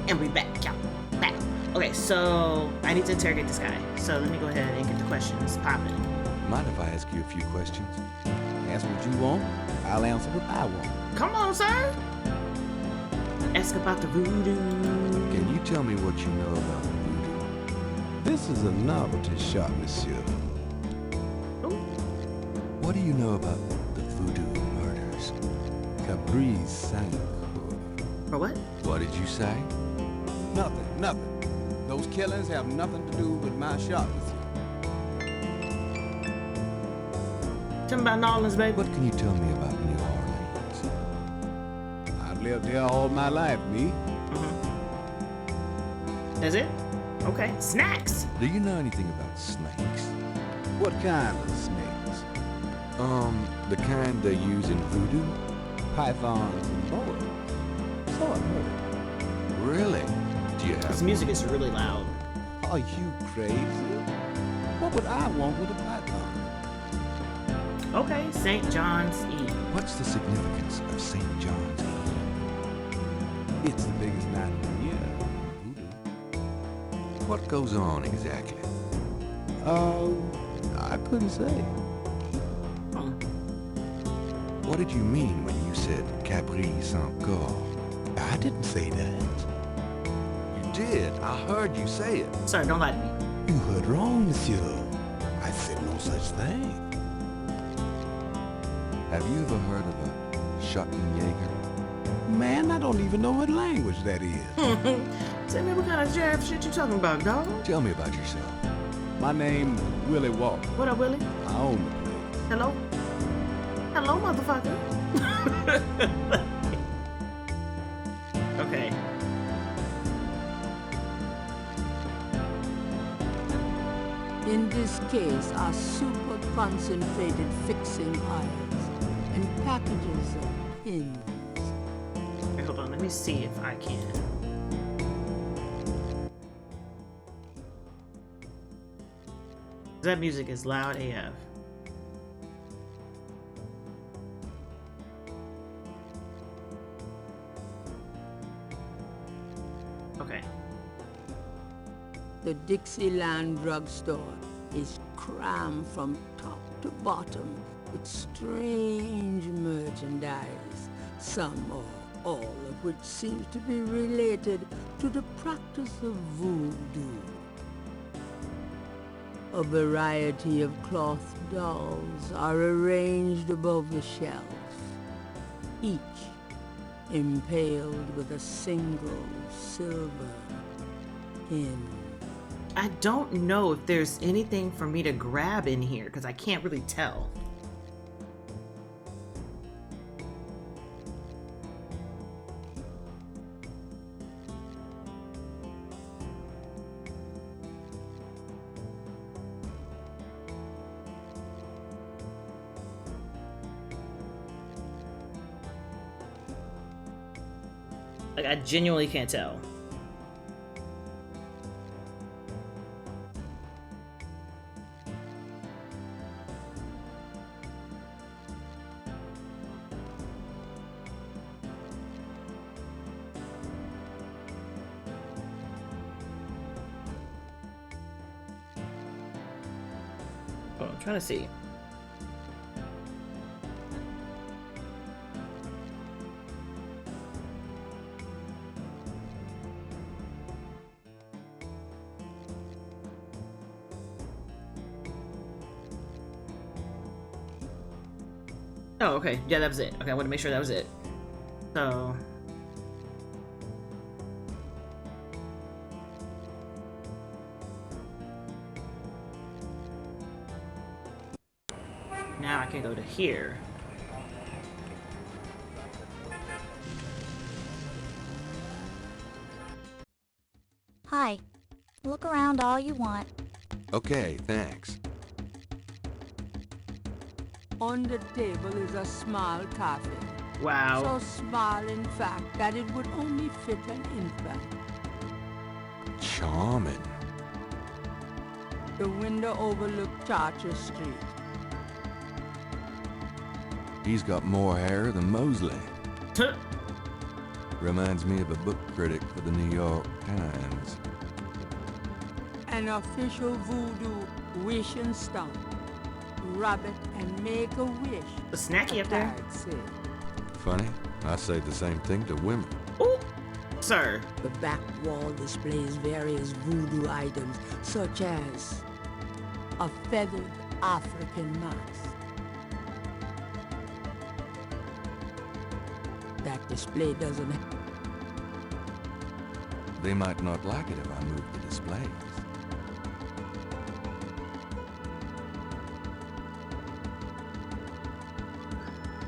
And we back, y'all. Back. Okay, so I need to interrogate this guy. So let me go ahead and get the questions popping. Mind if I ask you a few questions? Ask what you want. I'll answer what I want. Come on, sir. Ask about the voodoo. Can you tell me what you know about voodoo? This is a novelty shop, monsieur. Ooh. What do you know about the voodoo murders? Caprice Saint. For what? What did you say? Nothing. Those killings have nothing to do with my shop, monsieur. Tell me about New Orleans, baby. What can you tell me about New Orleans? I've lived here all my life, me. That's it? Okay. Snacks. Do you know anything about snakes? What kind of snakes? The kind they use in voodoo? Pythons and boas. So I've heard. Really? Do you have This music is really loud. Are you crazy? What would I want with a python? Okay, St. John's Eve. What's the significance of St. John's Eve? It's the biggest night of the year. Voodoo. What goes on exactly? I couldn't say. Oh. What did you mean when you said Caprice encore? I didn't say that. You did. I heard you say it. Sorry, don't lie to me. You heard wrong, monsieur. I said no such thing. Have you ever heard of a Schottenjäger? Man, I don't even know what language that is. Tell me what kind of jab shit you talking about, dog? Tell me about yourself. My name's Willie Walker. What up, Willie? I own the place. Hello? Hello, motherfucker. Okay. In this case are super concentrated fixing oils and packages of pins. Okay, hold on. Let me see if I can. That music is loud AF. Okay. The Dixieland drugstore is crammed from top to bottom with strange merchandise, some or all of which seems to be related to the practice of voodoo. A variety of cloth dolls are arranged above the shelf, each impaled with a single silver pin. I don't know if there's anything for me to grab in here because I can't really tell. Like, I genuinely can't tell. Oh, I'm trying to see. Oh, okay. Yeah, that was it. Okay, I want to make sure that was it. So... now I can go to here. Hi. Look around all you want. Okay, thanks. On the table is a small coffin. Wow. So small, in fact, that it would only fit an infant. Charming. The window overlooked Chartres Street. He's got more hair than Mosley. Reminds me of a book critic for the New York Times. An official voodoo wishing stone. Rub it and make a wish. The snacky up there. I'd say. Funny, I say the same thing to women. Ooh, sir. The back wall displays various voodoo items, such as a feathered African mask. That display doesn't have They might not like it if I move the displays.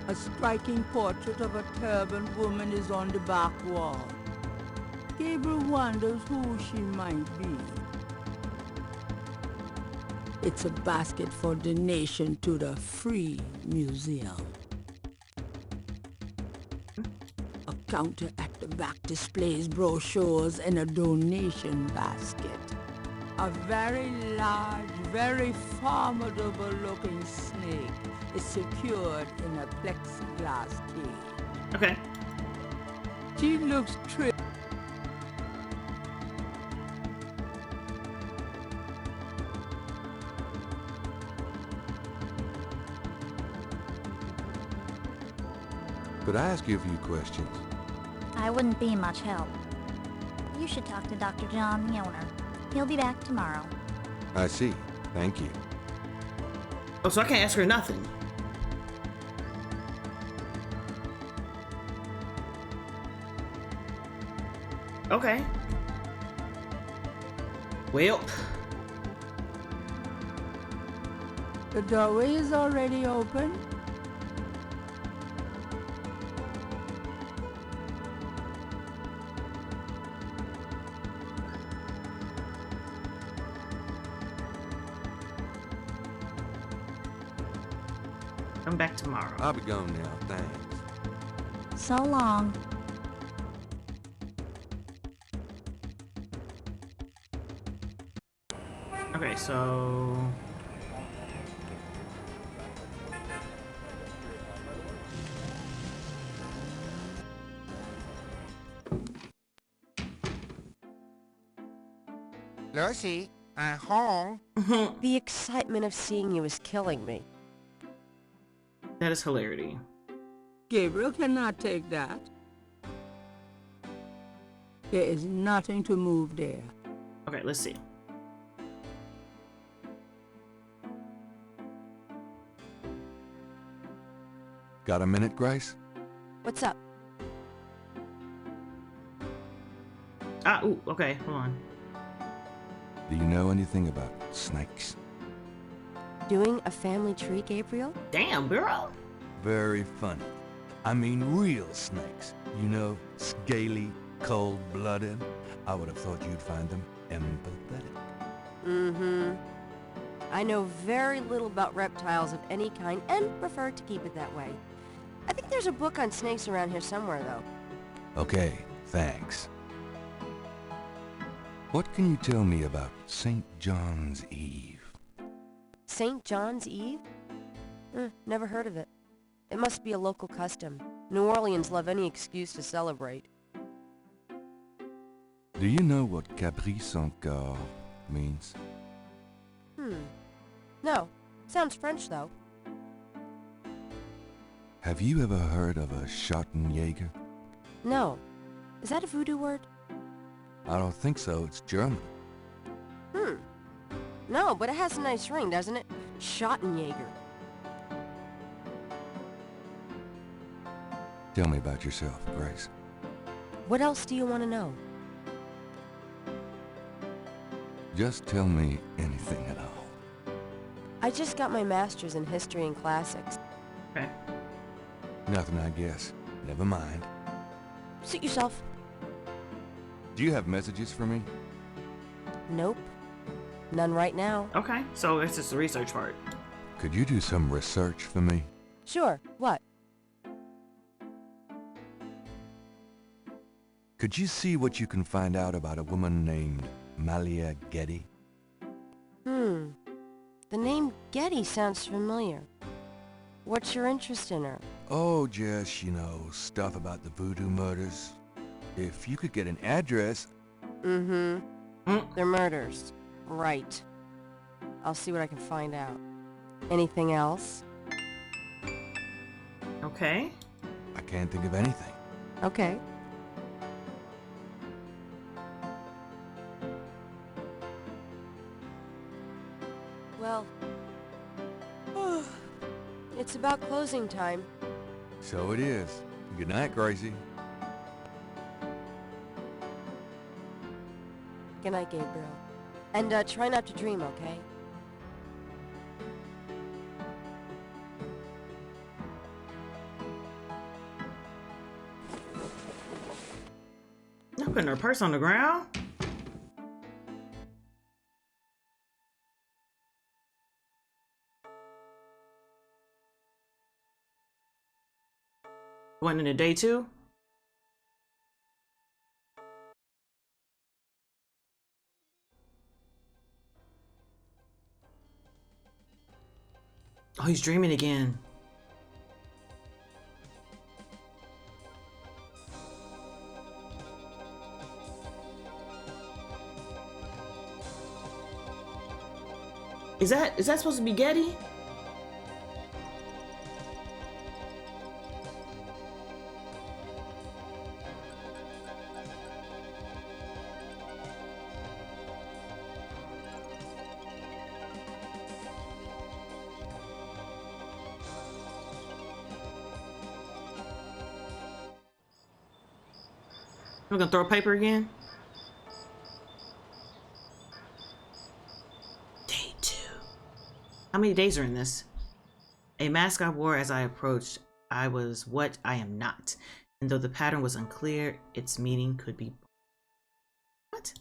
a striking portrait of a turbaned woman is on the back wall. Gabriel wonders who she might be. It's a basket for donation to the Free Museum. A counter at the back displays brochures and a donation basket. A very large, very formidable looking snake is secured in a plexiglass cage. Okay. She looks tricky. Could I ask you a few questions? I wouldn't be much help. You should talk to Dr. John, the owner. He'll be back tomorrow. I see. Thank you. Oh, so I can't ask her nothing. Okay. Well. The doorway is already open. Come back tomorrow. I'll be gone now, thanks. So long. Okay, so... Lucy, I'm home. The excitement of seeing you is killing me. That is hilarity. Gabriel cannot take that. There is nothing to move there. Okay, let's see. Got a minute, Grace? What's up? Ah, ooh, okay, hold on. Do you know anything about snakes? Doing a family tree, Gabriel? Damn, girl. Very funny. I mean real snakes. You know, scaly, cold-blooded. I would have thought you'd find them empathetic. Mm-hmm. I know very little about reptiles of any kind and prefer to keep it that way. I think there's a book on snakes around here somewhere, though. Okay, thanks. What can you tell me about St. John's Eve? St. John's Eve? Never heard of it. It must be a local custom. New Orleans love any excuse to celebrate. Do you know what Caprice encore means? No. Sounds French, though. Have you ever heard of a Schottenjäger? No. Is that a voodoo word? I don't think so. It's German. No, but it has a nice ring, doesn't it? Schottenjäger. Tell me about yourself, Grace. What else do you want to know? Just tell me anything at all. I just got my master's in history and classics. Okay. Nothing, I guess. Never mind. Suit yourself. Do you have messages for me? Nope. None right now. Okay, so it's just the research part. Could you do some research for me? Sure. What? Could you see what you can find out about a woman named Malia Getty? The name Getty sounds familiar. What's your interest in her? Oh, just, you know, stuff about the voodoo murders. If you could get an address... Mm-hmm. Mm. They're murders. Right. I'll see what I can find out. Anything else? Okay. I can't think of anything. Okay. Well... it's about closing time. So it is. Good night, Gracie. Good night, Gabriel. And try not to dream, okay? Not putting her purse on the ground. Going into day 2. Oh, he's dreaming again. Is that supposed to be Getty? We're gonna throw paper again. Day 2. How many days are in this? A mask I wore as I approached. I was what I am not. And though the pattern was unclear, its meaning could be... What?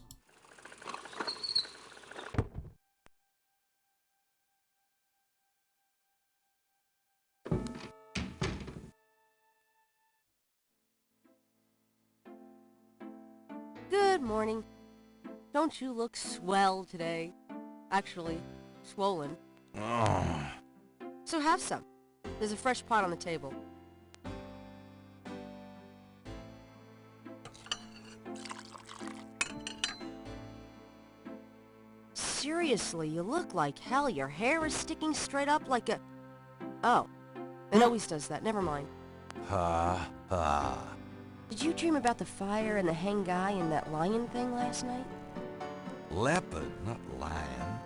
Good morning. Don't you look swell today? Actually, swollen. Oh. So have some. There's a fresh pot on the table. Seriously, you look like hell. Your hair is sticking straight up like a... Oh. It always does that. Never mind. Ha ha. Did you dream about the fire and the hang guy and that lion thing last night? Leopard, not lion.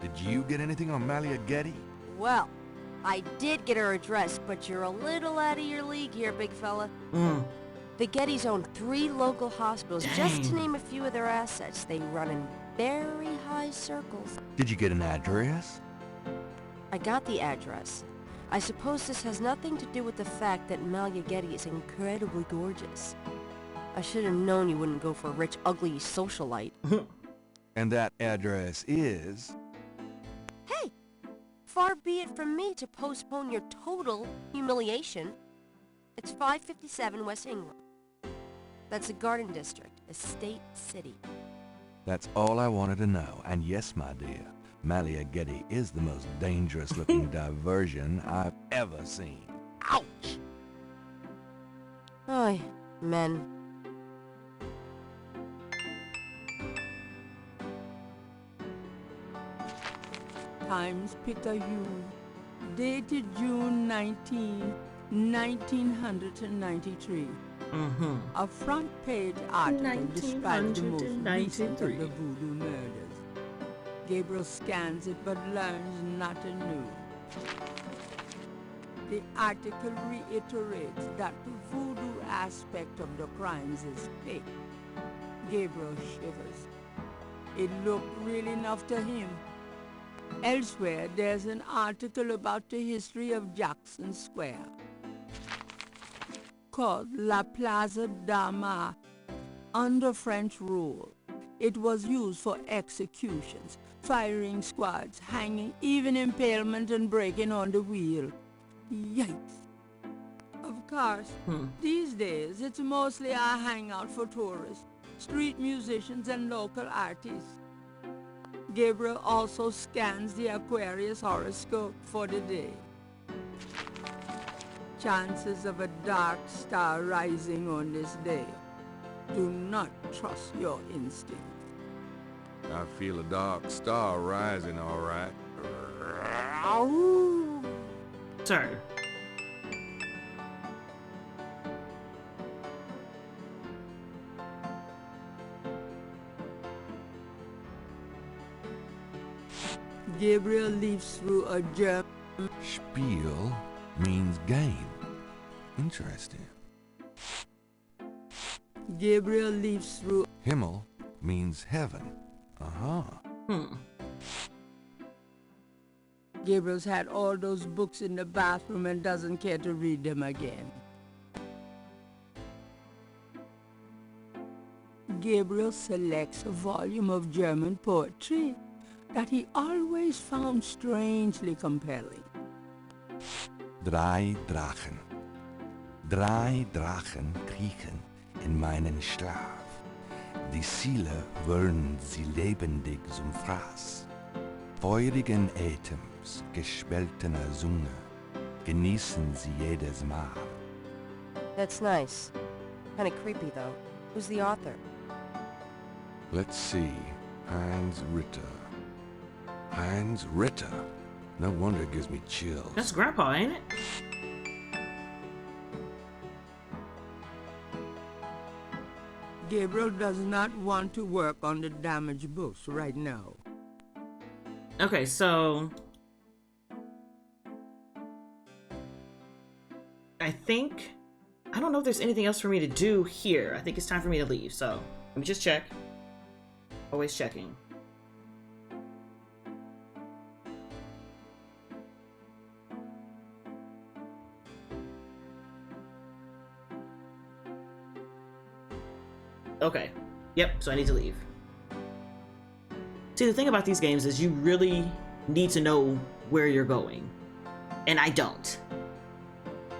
Did you get anything on Malia Getty? Well, I did get her address, but you're a little out of your league here, big fella. The Gettys own 3 local hospitals, just to name a few of their assets. They run in very high circles. Did you get an address? I got the address. I suppose this has nothing to do with the fact that Malia Getty is incredibly gorgeous. I should have known you wouldn't go for a rich, ugly socialite. And that address is... Hey! Far be it from me to postpone your total humiliation. It's 557 West England. That's the Garden District, Estate City. That's all I wanted to know. And yes, my dear, Malia Getty is the most dangerous-looking diversion I've ever seen. Ouch! Oy, men. Times Picayune, dated June 19, 1993. A front-page article describes the most recent of the voodoo murders. Gabriel scans it but learns nothing new. The article reiterates that the voodoo aspect of the crimes is fake. Gabriel shivers. It looked real enough to him. Elsewhere, there's an article about the history of Jackson Square, called La Plaza d'Armas. Under French rule, it was used for executions, firing squads, hanging, even impalement and breaking on the wheel. Yikes. Of course, these days, it's mostly a hangout for tourists, street musicians, and local artists. Gabriel also scans the Aquarius horoscope for the day. Chances of a dark star rising on this day. Do not trust your instinct. I feel a dark star rising, all right. Sir. Gabriel leaves through a German. Spiel means game. Interesting. Gabriel leaves through. Himmel means heaven. Uh-huh. Gabriel's had all those books in the bathroom and doesn't care to read them again. Gabriel selects a volume of German poetry that he always found strangely compelling. Drei Drachen. Drei Drachen kriechen in meinen Schlaf. Die Ziele wollen sie lebendig zum Fraß. Feurigen Atems, gespaltener Zunge, genießen sie jedes Mal. That's nice. Kinda creepy, though. Who's the author? Let's see. Heinz Ritter. Heinz Ritter. No wonder it gives me chills. That's Grandpa, ain't it? Gabriel does not want to work on the damaged books right now. Okay, so I don't know if there's anything else for me to do here. I think it's time for me to leave, so let me just check. Always checking. Okay. Yep, so I need to leave. See, the thing about these games is you really need to know where you're going. And I don't.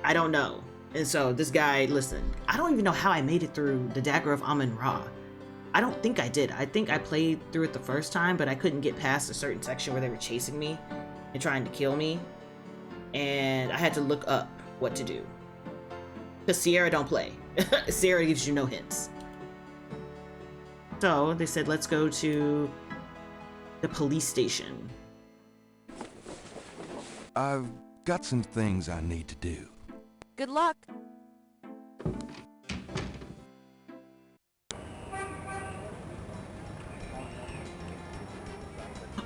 I don't know. And so this guy, listen, I don't even know how I made it through the Dagger of Amun-Ra. I don't think I did. I think I played through it the first time, but I couldn't get past a certain section where they were chasing me and trying to kill me. And I had to look up what to do. Because Sierra don't play. Sierra gives you no hints. So they said, let's go to the police station. I've got some things I need to do. Good luck.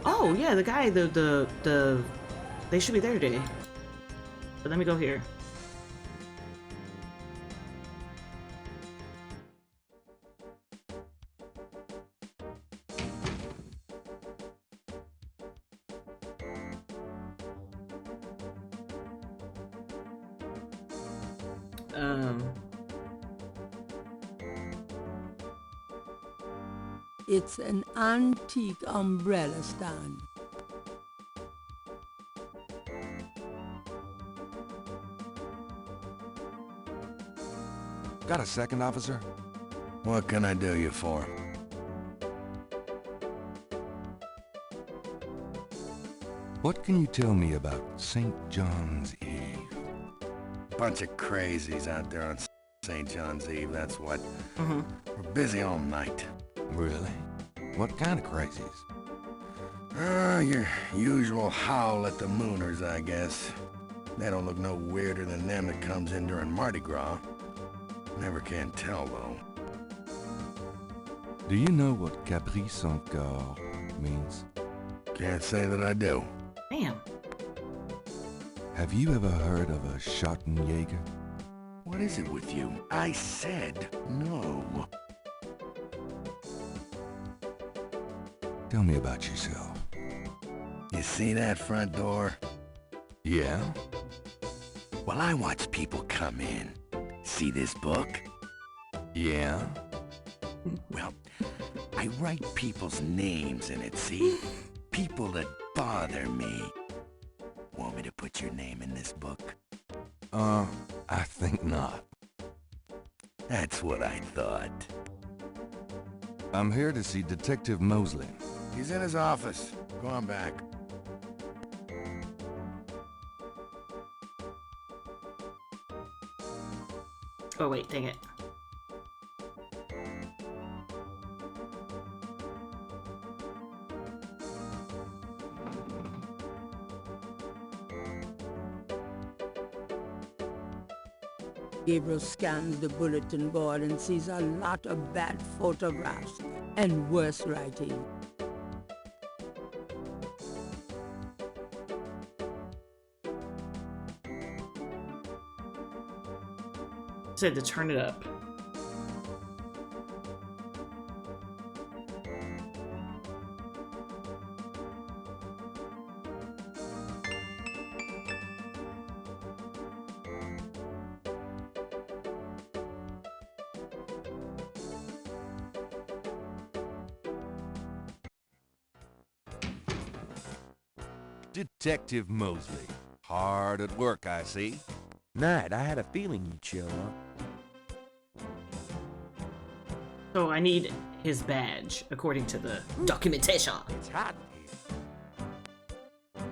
Oh yeah, the guy, they should be there today. But let me go here. It's an antique umbrella stand. Got a second, officer? What can I do you for? What can you tell me about St. John's Eve? Bunch of crazies out there on St. John's Eve, that's what. Mm-hmm. We're busy all night. Really? What kind of crazies? Your usual howl at the Mooners, I guess. They don't look no weirder than them that comes in during Mardi Gras. Never can tell, though. Do you know what Caprice encore means? Can't say that I do. Damn. Have you ever heard of a Schottenjäger? What is it with you? I said no. Tell me about yourself. You see that front door? Yeah? Well, I watch people come in. See this book? Yeah? Well, I write people's names in it, see? People that bother me. Want me to put your name in this book? I think not. That's what I thought. I'm here to see Detective Mosley. He's in his office. Go on back. Oh wait, dang it. Gabriel scans the bulletin board and sees a lot of bad photographs and worse writing. Said to turn it up. Detective Mosley. Hard at work, I see. Knight, I had a feeling you'd show up. So I need his badge, according to the documentation. It's hot in here.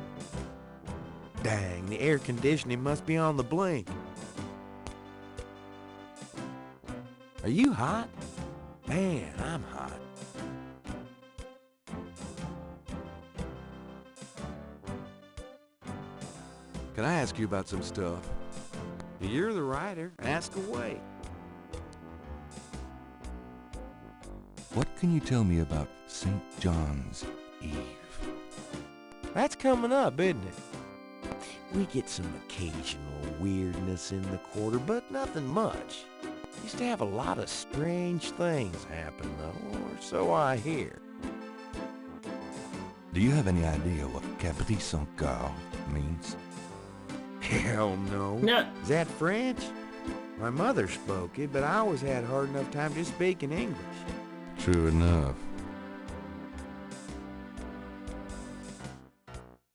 Dang, the air conditioning must be on the blink. Are you hot? Man, I'm hot. Can I ask you about some stuff? You're the writer. Ask away. What can you tell me about St. John's Eve? That's coming up, isn't it? We get some occasional weirdness in the quarter, but nothing much. Used to have a lot of strange things happen, though, or so I hear. Do you have any idea what Capri Saint Gare means? Hell no. No. Is that French? My mother spoke it, but I always had a hard enough time just speaking English. True enough.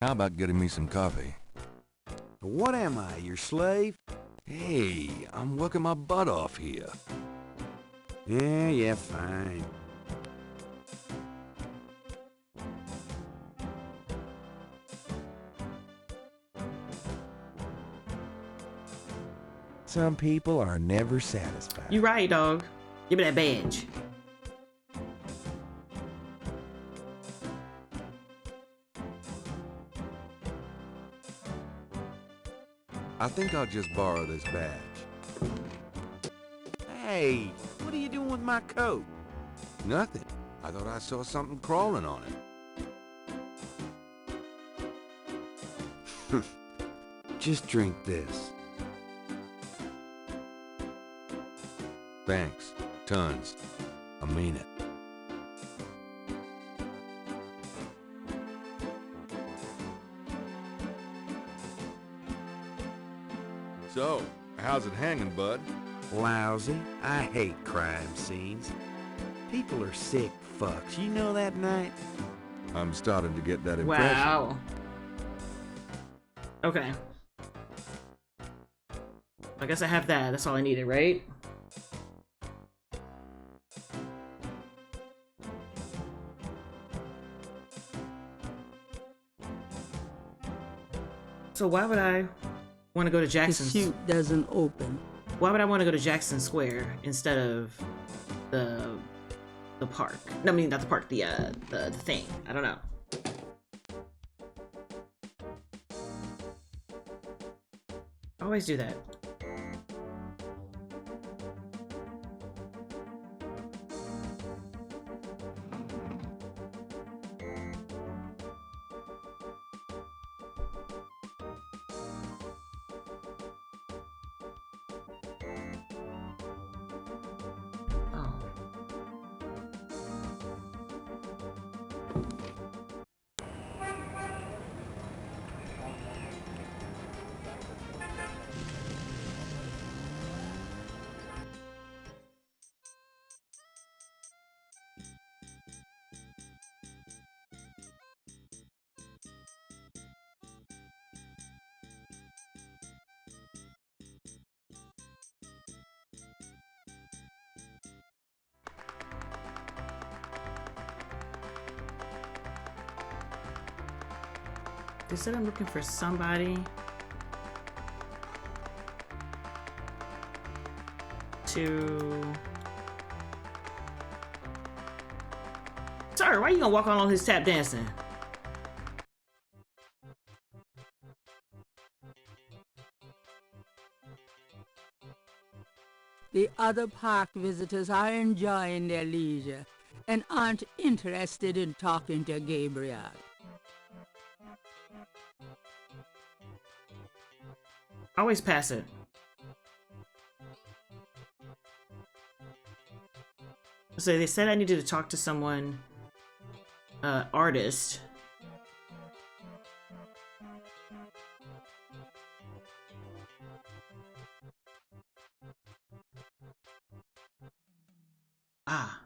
How about getting me some coffee? What am I, your slave? Hey, I'm working my butt off here. Yeah, fine. Some people are never satisfied. You right, dog. Give me that badge. I think I'll just borrow this badge. Hey, what are you doing with my coat? Nothing. I thought I saw something crawling on it. Just drink this. Thanks. Tons. I mean it. So, how's it hanging, bud? Lousy. I hate crime scenes. People are sick fucks. You know that, Knight? I'm starting to get that impression. Wow. Okay. I guess I have that. That's all I needed, right? So why would I want to go to The Jackson? suit doesn't open. Why would I want to go to Jackson Square instead of the park? No, I mean not the park. The thing. I don't know. I always do that. They said I'm looking for somebody to... Sir, why you gonna walk on his tap dancing? The other park visitors are enjoying their leisure and aren't interested in talking to Gabriel. Always pass it. So they said I needed to talk to someone, artist. Ah.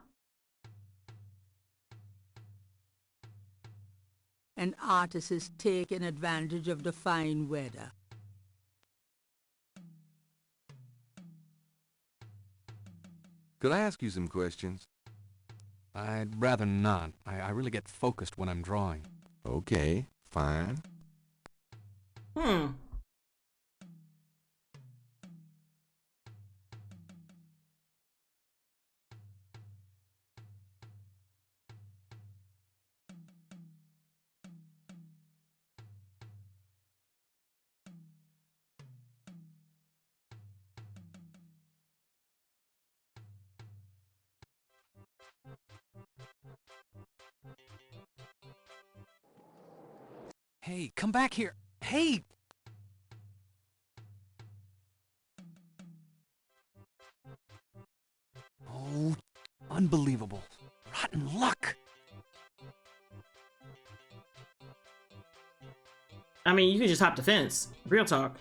An artist is taking advantage of the fine weather. Could I ask you some questions? I'd rather not. I really get focused when I'm drawing. Okay, fine. Hmm. Hey, come back here. Hey! Oh, unbelievable. Rotten luck. I mean, you could just hop the fence. Real talk.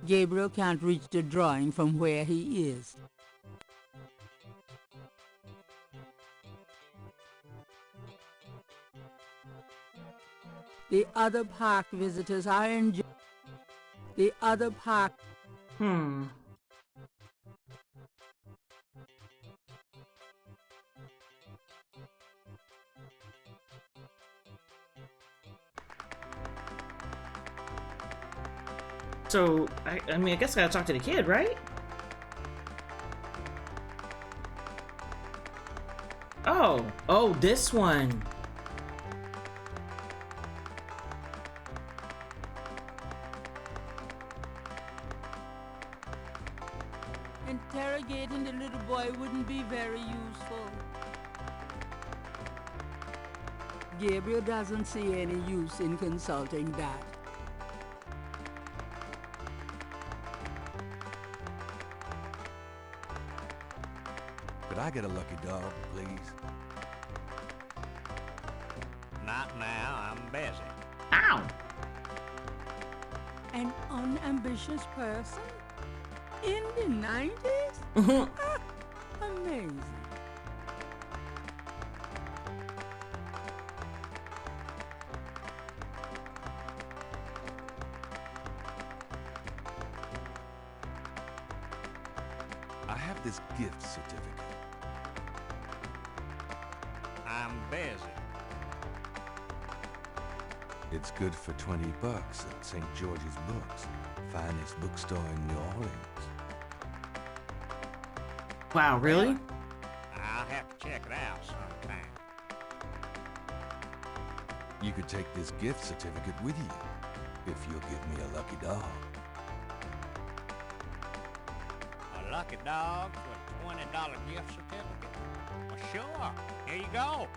Gabriel can't reach the drawing from where he is. The other park visitors are enjoying. The other park. Hmm. So, I mean, I guess I gotta talk to the kid, right? Oh, this one. Interrogating the little boy wouldn't be very useful. Gabriel doesn't see any use in consulting that. Could I get a lucky dog, please? Not now, I'm busy. Ow! An unambitious person? In the 90s? Mhm. Amazing. I have this gift certificate. I'm busy. It's good for $20 at St. George's Books, finest bookstore in New Orleans. Wow, really? I'll have to check it out sometime. You could take this gift certificate with you, if you'll give me a lucky dog. A lucky dog for a $20 gift certificate? Well, sure. Here you go.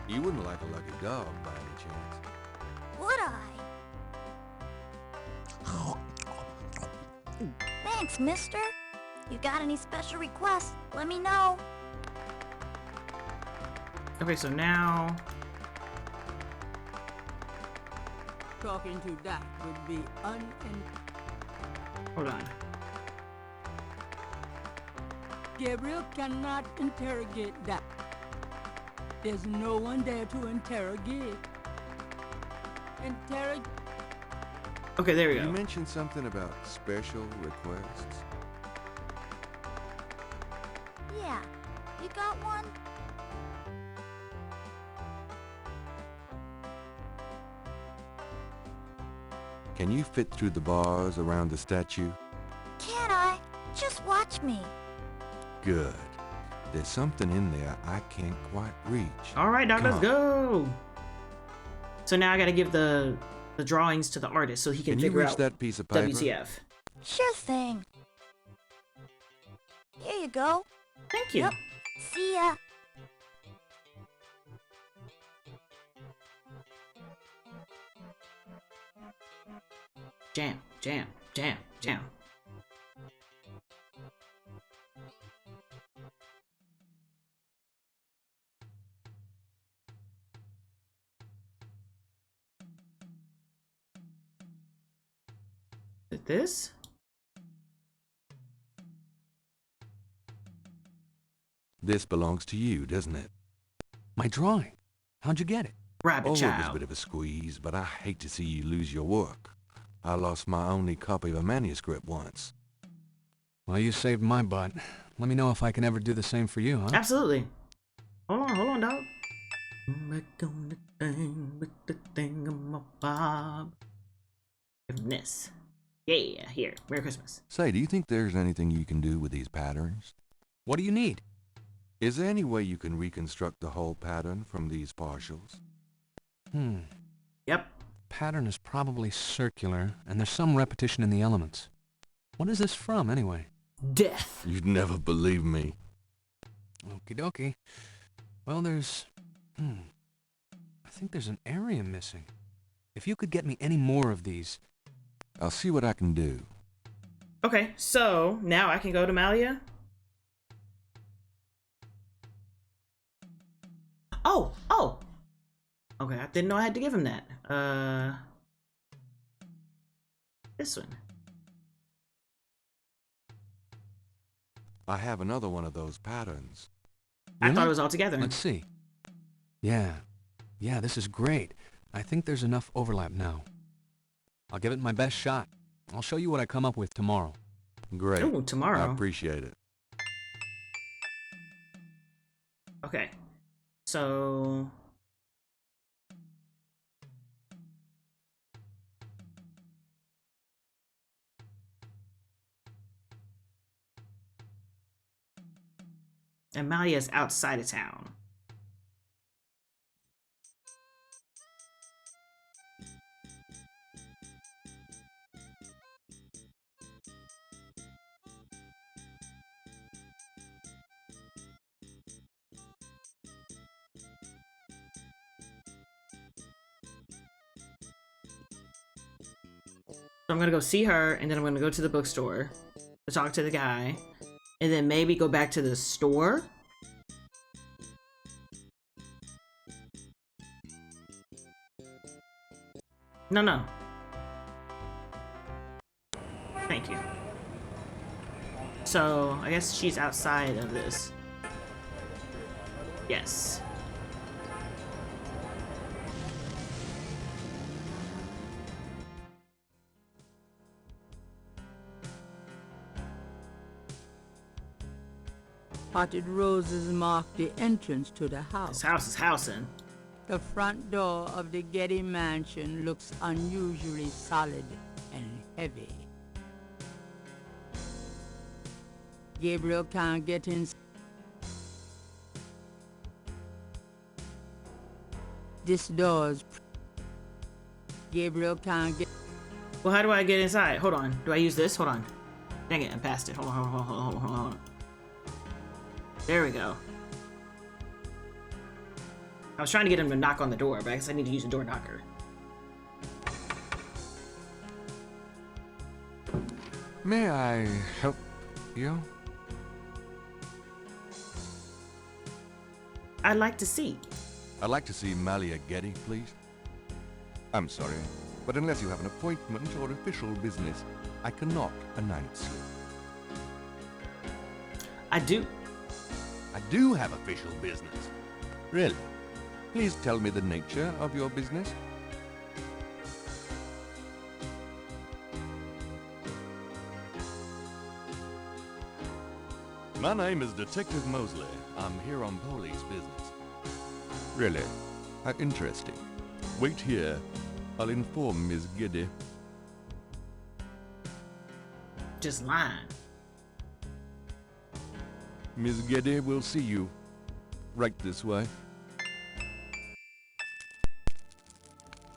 You wouldn't like a lucky dog by any chance. Would I? Thanks, mister. You got any special requests? Let me know. Okay, so now... Talking to that would be Hold on. Gabriel cannot interrogate that. There's no one there to interrogate. Okay, there we You go. mentioned something about special requests. Yeah. You got one? Can you fit through the bars around the statue? Can I? Just watch me. Good. There's something in there I can't quite reach. All right, Doc, Come let's on. go. So now I gotta give the drawings to the artist so he can Can you figure reach out that piece of paper? WTF. Sure thing. Here you go. Thank you. Yep. See ya. Jam, jam, jam, jam. Is it this? This belongs to you, doesn't it? My drawing. How'd you get it? Rabbit Oh, it was a child. bit of a squeeze, but I hate to see you lose your work. I lost my only copy of a manuscript once. Well, you saved my butt. Let me know if I can ever do the same for you, huh? Absolutely. Hold on, dog. Back on the thing with the thingamabob. Forgiveness. Yeah, here. Merry Christmas. Say, do you think there's anything you can do with these patterns? What do you need? Is there any way you can reconstruct the whole pattern from these partials? Yep. Pattern is probably circular, and there's some repetition in the elements. What is this from, anyway? Death. You'd never believe me. Okie dokie. Well, there's... I think there's an area missing. If you could get me any more of these... I'll see what I can do. Okay, so now I can go to Malia. Oh! Okay, I didn't know I had to give him that. This one. I have another one of those patterns. I thought Really? it was all together. Let's see. Yeah, this is great. I think there's enough overlap now. I'll give it my best shot. I'll show you what I come up with tomorrow. Great. Ooh, tomorrow. I appreciate it. Okay. So... and Malia's outside of town. So I'm gonna go see her, and then I'm gonna go to the bookstore to talk to the guy, and then maybe go back to the store. No. Thank you. So, I guess she's outside of this. Yes. Potted roses mark the entrance to the This house. house is housing. The front door of the Getty mansion looks unusually solid and heavy. Gabriel can't get in. This door's... Gabriel can't get... Well, how do I get inside? Hold on. Do I use this? Hold on. Dang it, I passed it. Hold on. There we go. I was trying to get him to knock on the door, but I guess I need to use a door knocker. May I help you? I'd like to see. I'd like to see Malia Getty, please. I'm sorry, but unless you have an appointment or official business, I cannot announce you. I do. I do have official business. Really? Please tell me the nature of your business. My name is Detective Mosley. I'm here on police business. Really? How interesting. Wait here. I'll inform Miss Giddy. just lying. Miss Getty will see you. Right this way.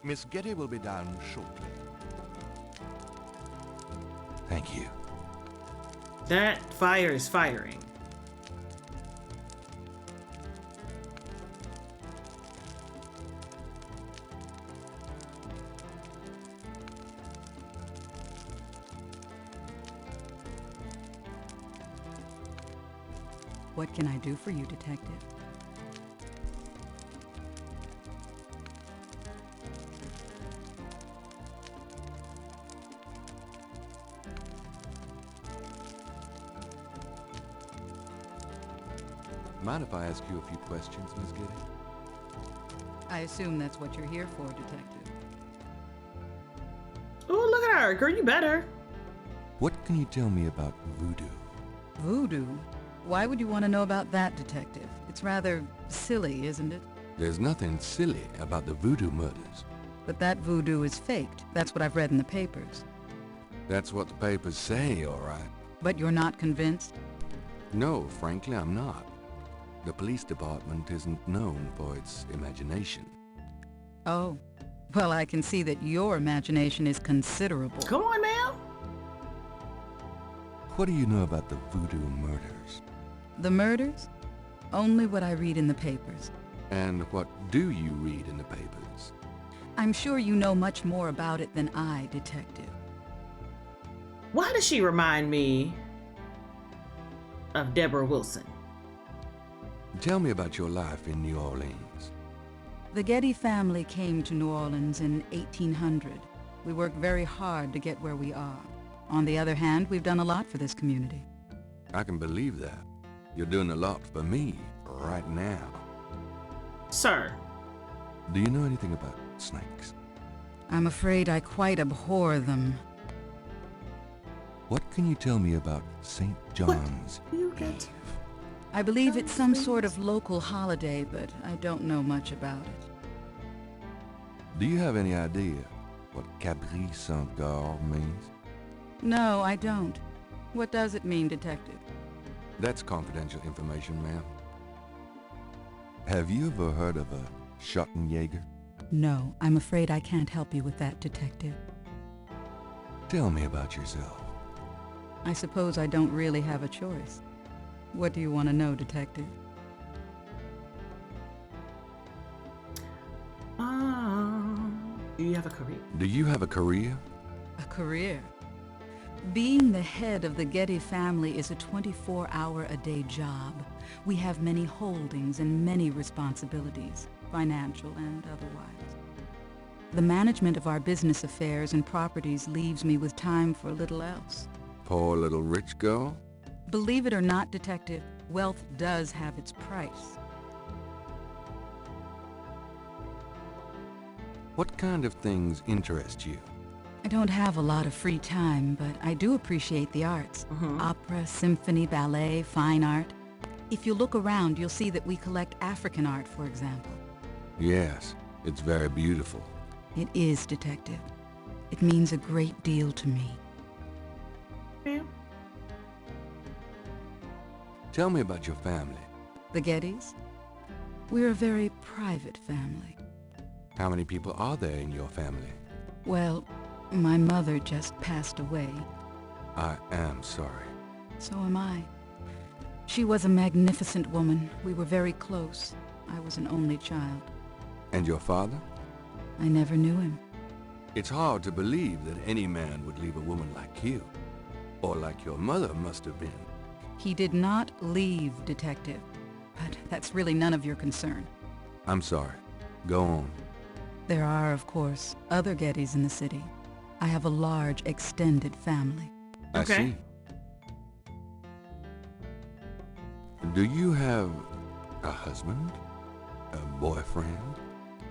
Miss Getty will be down shortly. Thank you. That fire is firing. What can I do for you, Detective? Mind if I ask you a few questions, Miss Getty? I assume that's what you're here for, Detective. Oh, look at her. Girl, you better. What can you tell me about voodoo? Voodoo? Why would you want to know about that, Detective? It's rather silly, isn't it? There's nothing silly about the voodoo murders. But that voodoo is faked. That's what I've read in the papers. That's what the papers say, all right. But you're not convinced? No, frankly, I'm not. The police department isn't known for its imagination. Oh. Well, I can see that your imagination is considerable. Come on, ma'am. What do you know about the voodoo murders? The murders? Only what I read in the papers. And what do you read in the papers? I'm sure you know much more about it than I, Detective. Why does she remind me of Deborah Wilson? Tell me about your life in New Orleans. The Getty family came to New Orleans in 1800. We worked very hard to get where we are. On the other hand, we've done a lot for this community. I can believe that. You're doing a lot for me right now. Sir. Do you know anything about snakes? I'm afraid I quite abhor them. What can you tell me about St. John's You Eve? get... I believe it's some sort of local holiday, but I don't know much about it. Do you have any idea what Cabri Saint-Gare means? No, I don't. What does it mean, Detective? That's confidential information, ma'am. Have you ever heard of a Schottenjäger? No, I'm afraid I can't help you with that, Detective. Tell me about yourself. I suppose I don't really have a choice. What do you want to know, Detective? Do you have a career? Do you have a career? A career? Being the head of the Getty family is a 24-hour-a-day job. We have many holdings and many responsibilities, financial and otherwise. The management of our business affairs and properties leaves me with time for little else. Poor little rich girl? Believe it or not, Detective, wealth does have its price. What kind of things interest you? I don't have a lot of free time, but I do appreciate the arts. Opera, symphony, ballet, fine art. If you look around, you'll see that we collect African art, for example. Yes, it's very beautiful. It is, Detective. It means a great deal to me. Yeah. Tell me about your family. The Gettys? We're a very private family. How many people are there in your family? Well, my mother just passed away. I am sorry. So am I. She was a magnificent woman. We were very close. I was an only child. And your father? I never knew him. It's hard to believe that any man would leave a woman like you. Or like your mother must have been. He did not leave, Detective. But that's really none of your concern. I'm sorry. Go on. There are, of course, other Gettys in the city. I have a large, extended family. I Okay. see. Do you have a husband? A boyfriend?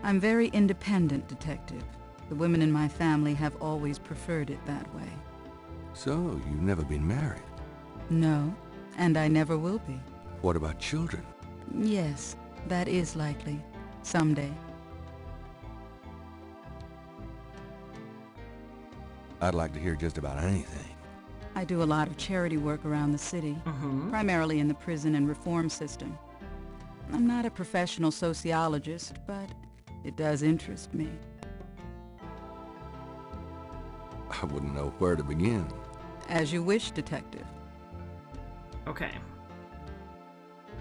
I'm very independent, Detective. The women in my family have always preferred it that way. So, you've never been married? No, and I never will be. What about children? Yes, that is likely. Someday. I'd like to hear just about anything. I do a lot of charity work around the city, primarily in the prison and reform system. I'm not a professional sociologist, but it does interest me. I wouldn't know where to begin. As you wish, Detective. Okay.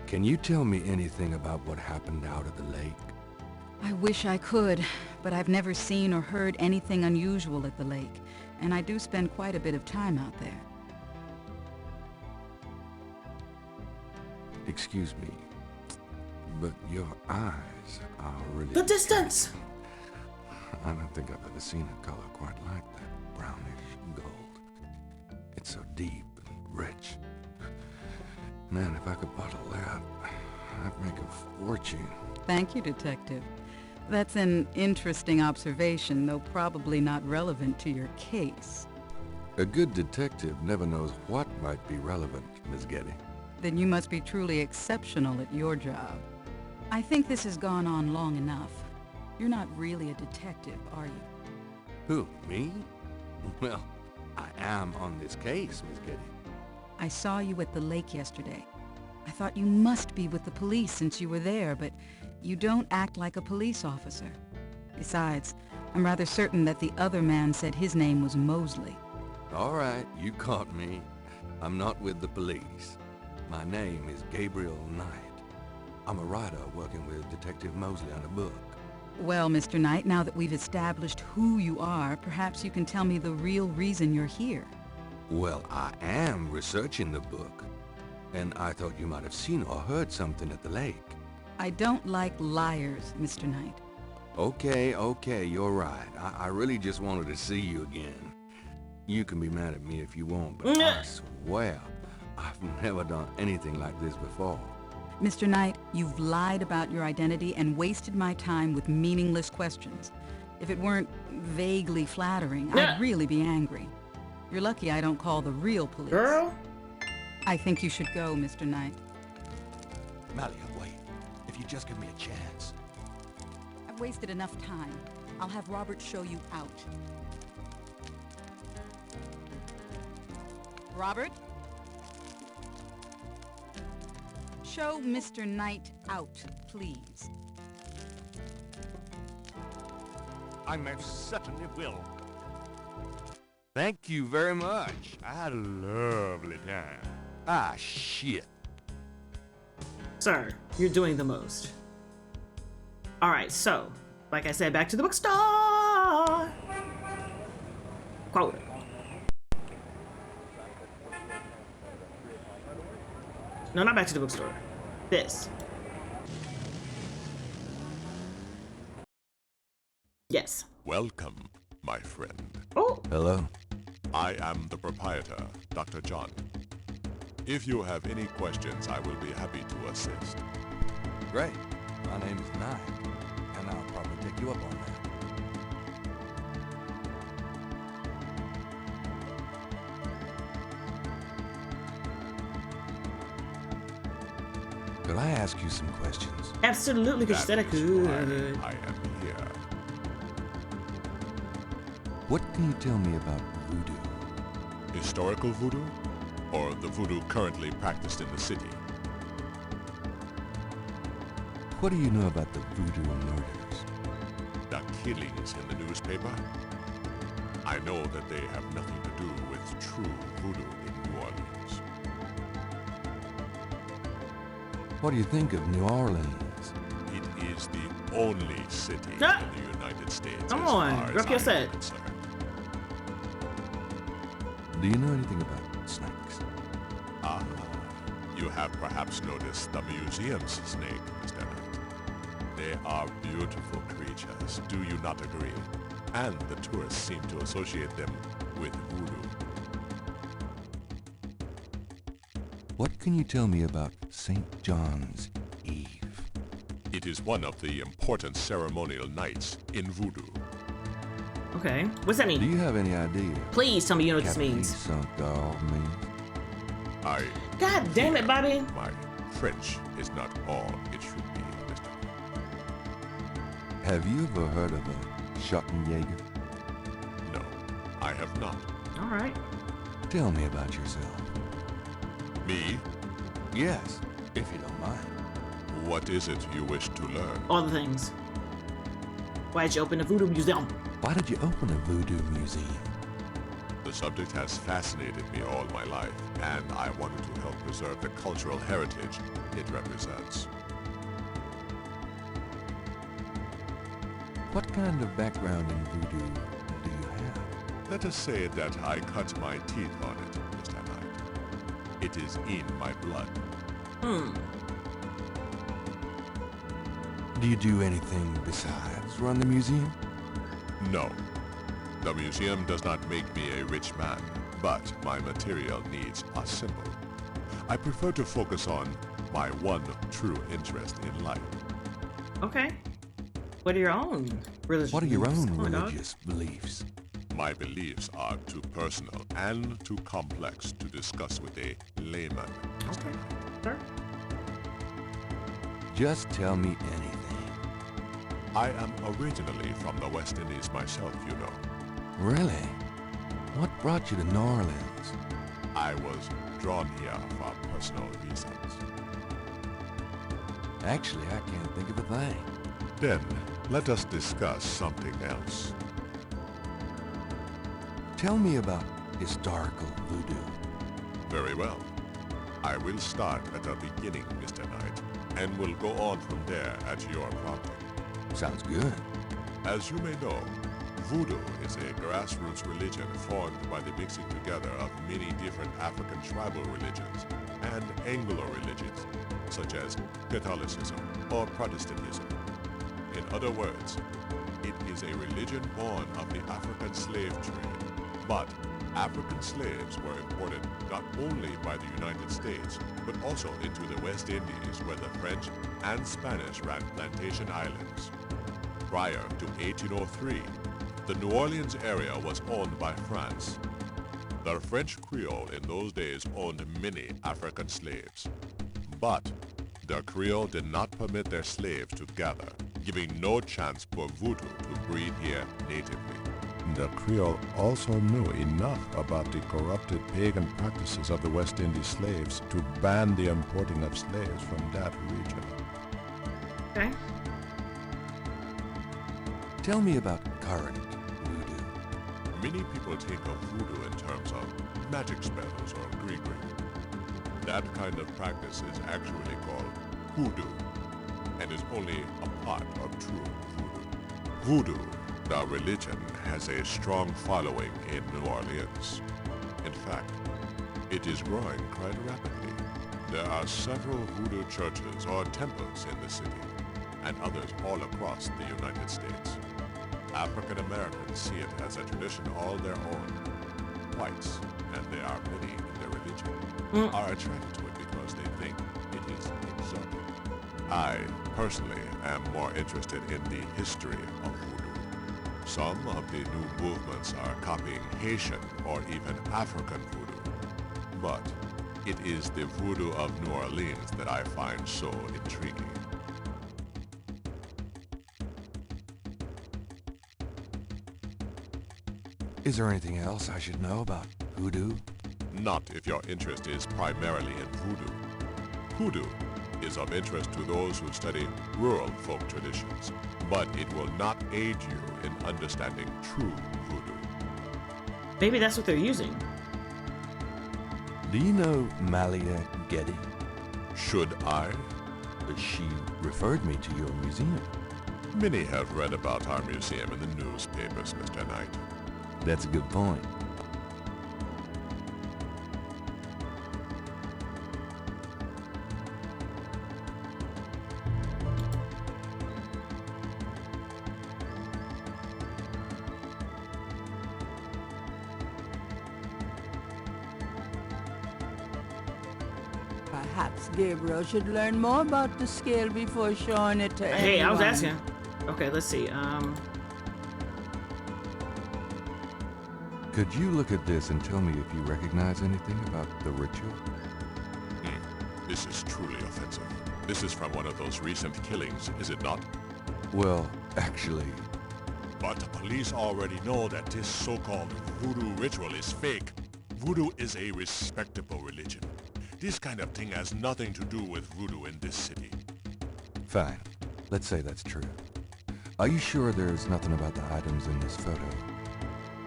Can you tell me anything about what happened out at the lake? I wish I could, but I've never seen or heard anything unusual at the lake, and I do spend quite a bit of time out there. Excuse me, but your eyes are really... The distance! I don't think I've ever seen a color quite like that. Brownish gold. It's so deep and rich. Man, if I could bottle that, I'd make a fortune. Thank you, Detective. That's an interesting observation, though probably not relevant to your case. A good detective never knows what might be relevant, Miss Getty. Then you must be truly exceptional at your job. I think this has gone on long enough. You're not really a detective, are you? Who, me? Well, I am on this case, Miss Getty. I saw you at the lake yesterday. I thought you must be with the police since you were there, but you don't act like a police officer. Besides, I'm rather certain that the other man said his name was Mosley. All right, you caught me. I'm not with the police. My name is Gabriel Knight. I'm a writer working with Detective Mosley on a book. Well, Mr. Knight, now that we've established who you are, perhaps you can tell me the real reason you're here. Well, I am researching the book, and I thought you might have seen or heard something at the lake. I don't like liars, Mr. Knight. Okay, you're right. I really just wanted to see you again. You can be mad at me if you want, but I swear, I've never done anything like this before. Mr. Knight, you've lied about your identity and wasted my time with meaningless questions. If it weren't vaguely flattering, I'd really be angry. You're lucky I don't call the real police. Girl? I think you should go, Mr. Knight. Malia, wait. If you just give me a chance. I've wasted enough time. I'll have Robert show you out. Robert? Show Mr. Knight out, please. I most certainly will. Thank you very much. I had a lovely time. Ah, shit. Sir, you're doing the most. Alright, so, like I said, back to the bookstore! Quote. No, not back to the bookstore. This. Yes. Welcome, my friend. Oh! Hello? I am the proprietor, Dr. John. If you have any questions, I will be happy to assist. Great. My name is Knight, and I'll probably take you up on that. Could I ask you some questions? Absolutely, because you said I That is why could. I am here. What can you tell me about voodoo? Historical voodoo? Or the voodoo currently practiced in the city? What do you know about the voodoo murders? The killings in the newspaper? I know that they have nothing to do with true voodoo in New Orleans. What do you think of New Orleans? It is the only city Ah! in the United States Come as on, far as drop your I am set. concerned. Do you know anything about snakes? Ah, you have perhaps noticed the museum's snake, Mr. Knight. They are beautiful creatures, do you not agree? And the tourists seem to associate them with voodoo. What can you tell me about St. John's Eve? It is one of the important ceremonial nights in voodoo. Okay. What's that Do mean? you have any idea? Please tell me you know what this Capri means. Saint-Gall means? I... God damn it, Bobby. My French is not all it should be, Mr. Have you ever heard of a Schottenjäger? No, I have not. Alright. Tell me about yourself. Me? Yes, if you don't mind. What is it you wish to learn? All the things. Why'd you open a voodoo museum? Why did you open a voodoo museum? The subject has fascinated me all my life, and I wanted to help preserve the cultural heritage it represents. What kind of background in voodoo do you have? Let us say that I cut my teeth on it, Mr. Knight. It is in my blood. Do you do anything besides run the museum? No. The museum does not make me a rich man, but my material needs are simple. I prefer to focus on my one true interest in life. Okay. What are your own religious What are your own Come on, dog. religious beliefs? My beliefs are too personal and too complex to discuss with a layman. Okay. Sure. Just tell me anything. I am originally from the West Indies myself, you know. Really? What brought you to New Orleans? I was drawn here for personal reasons. Actually, I can't think of a thing. Then, let us discuss something else. Tell me about historical voodoo. Very well. I will start at the beginning, Mr. Knight, and will go on from there at your prompting. Sounds good. As you may know, voodoo is a grassroots religion formed by the mixing together of many different African tribal religions and Anglo religions, such as Catholicism or Protestantism. In other words, it is a religion born of the African slave trade. But African slaves were imported not only by the United States, but also into the West Indies, where the French and Spanish ran plantation islands. Prior to 1803, the New Orleans area was owned by France. The French Creole in those days owned many African slaves. But the Creole did not permit their slaves to gather, giving no chance for voodoo to breed here natively. The Creole also knew enough about the corrupted pagan practices of the West Indies slaves to ban the importing of slaves from that region. Okay. Tell me about current voodoo. Many people think of voodoo in terms of magic spells or gree-gree. That kind of practice is actually called hoodoo, and is only a part of true voodoo. Voodoo, the religion, has a strong following in New Orleans. In fact, it is growing quite rapidly. There are several voodoo churches or temples in the city, and others all across the United States. African Americans see it as a tradition all their own. Whites, and there are many in their religion, are attracted to it because they think it is exotic. I, personally, am more interested in the history of voodoo. Some of the new movements are copying Haitian or even African voodoo. But it is the voodoo of New Orleans that I find so intriguing. Is there anything else I should know about voodoo? Not if your interest is primarily in voodoo. Hoodoo is of interest to those who study rural folk traditions, but it will not aid you in understanding true voodoo. Maybe that's what they're using. Do you know Malia Getty? Should I? She referred me to your museum. Many have read about our museum in the newspapers, Mr. Knight. That's a good point. Perhaps Gabriel should learn more about the scale before showing it to Hey, I was anyone. asking. Okay, let's see. Could you look at this and tell me if you recognize anything about the ritual? This is truly offensive. This is from one of those recent killings, is it not? Well, actually, But the police already know that this so-called voodoo ritual is fake. Voodoo is a respectable religion. This kind of thing has nothing to do with voodoo in this city. Fine. Let's say that's true. Are you sure there's nothing about the items in this photo?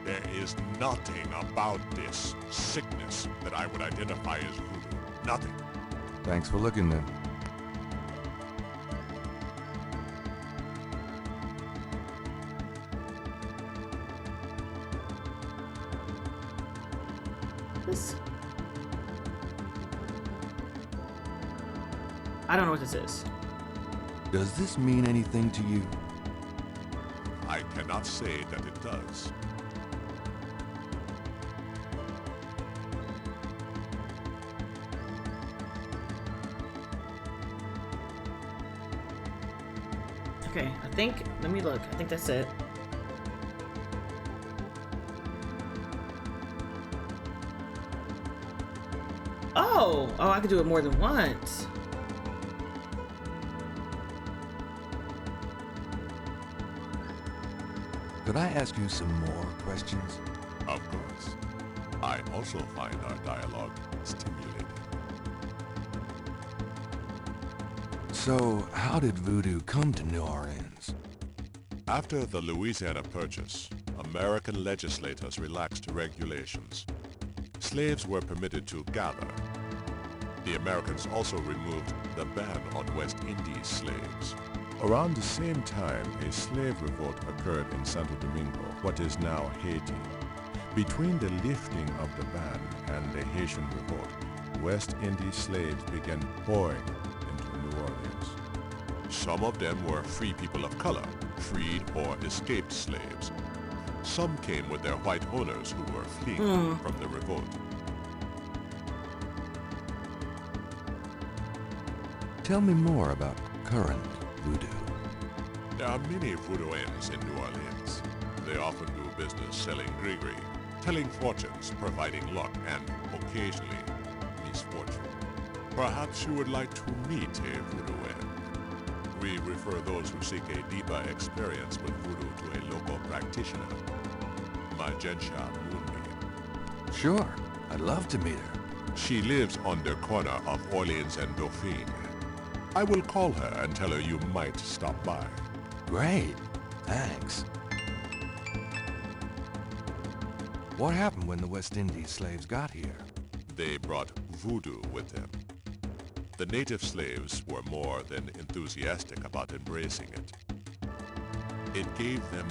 There is nothing about this sickness that I would identify as voodoo. Nothing. Thanks for looking then. This. I don't know what this is. Does this mean anything to you? I cannot say that it does. Okay, let me look. I think that's it. Oh, I could do it more than once. Could I ask you some more questions? Of course. I also find our dialogue stimulating. So, how did voodoo come to New Orleans? After the Louisiana Purchase, American legislators relaxed regulations. Slaves were permitted to gather. The Americans also removed the ban on West Indies slaves. Around the same time, a slave revolt occurred in Santo Domingo, what is now Haiti. Between the lifting of the ban and the Haitian revolt, West Indies slaves began pouring into New Orleans. Some of them were free people of color, freed or escaped slaves. Some came with their white owners who were fleeing from the revolt. Tell me more about current voodoo. There are many voodooians in New Orleans. They often do business selling gree-gree, telling fortunes, providing luck, and occasionally misfortune. Perhaps you would like to meet a voodooian. We refer those who seek a deeper experience with voodoo to a local practitioner, Magensha Moonbeam. Sure, I'd love to meet her. She lives on the corner of Orleans and Dauphine. I will call her and tell her you might stop by. Great, thanks. What happened when the West Indies slaves got here? They brought voodoo with them. The native slaves were more than enthusiastic about embracing it. It gave them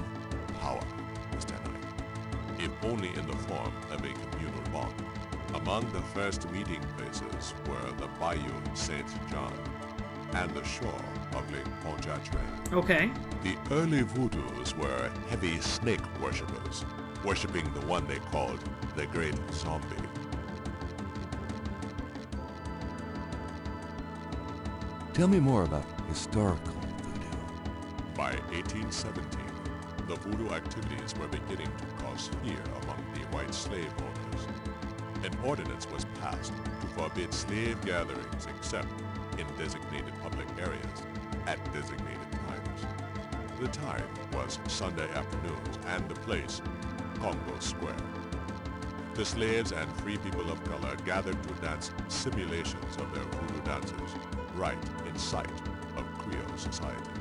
power, Mr. Knight, if only in the form of a communal bond. Among the first meeting places were the Bayou Saint John and the shore of Lake Pontchartrain. Okay. The early voodoos were heavy snake worshippers, worshipping the one they called the Great Zombie. Tell me more about historical voodoo. By 1817, the voodoo activities were beginning to cause fear among the white slave owners. An ordinance was passed to forbid slave gatherings except in designated public areas at designated times. The time was Sunday afternoons and the place, Congo Square. The slaves and free people of color gathered to dance simulations of their voodoo dances right in sight of Creole society.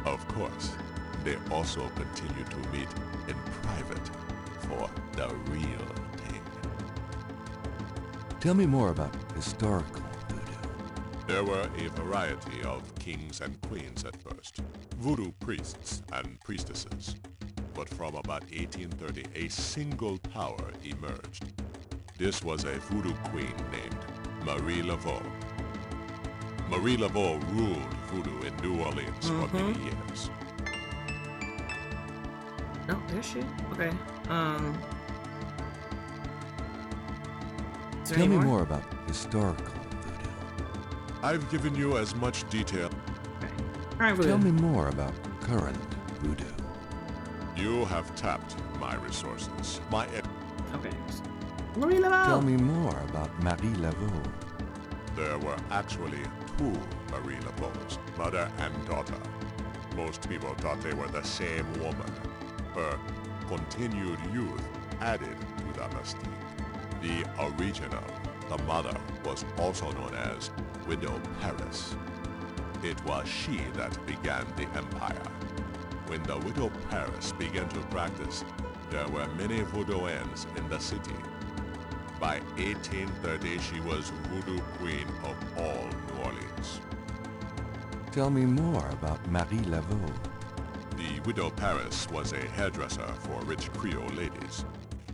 Of course, they also continued to meet in private for the real thing. Tell me more about historical voodoo. There were a variety of kings and queens at first, voodoo priests and priestesses. But from about 1830, a single power emerged. This was a voodoo queen named Marie Laveau. Marie Laveau ruled voodoo in New Orleans for many years. Oh, there's she. Okay. Is there Tell any me more about historical voodoo. I've given you as much detail. Okay. All right, Tell me more about current voodoo. You have tapped my resources. Okay. Marie Laveau. Tell me more about Marie Laveau. There were actually two Marie Laveaus, mother and daughter. Most people thought they were the same woman. Her continued youth added to the mystique. The original, the mother, was also known as Widow Paris. It was she that began the empire. When the Widow Paris began to practice, there were many Voodooans in the city. By 1830, she was Voodoo Queen of all New Orleans. Tell me more about Marie Laveau. The Widow Paris was a hairdresser for rich Creole ladies.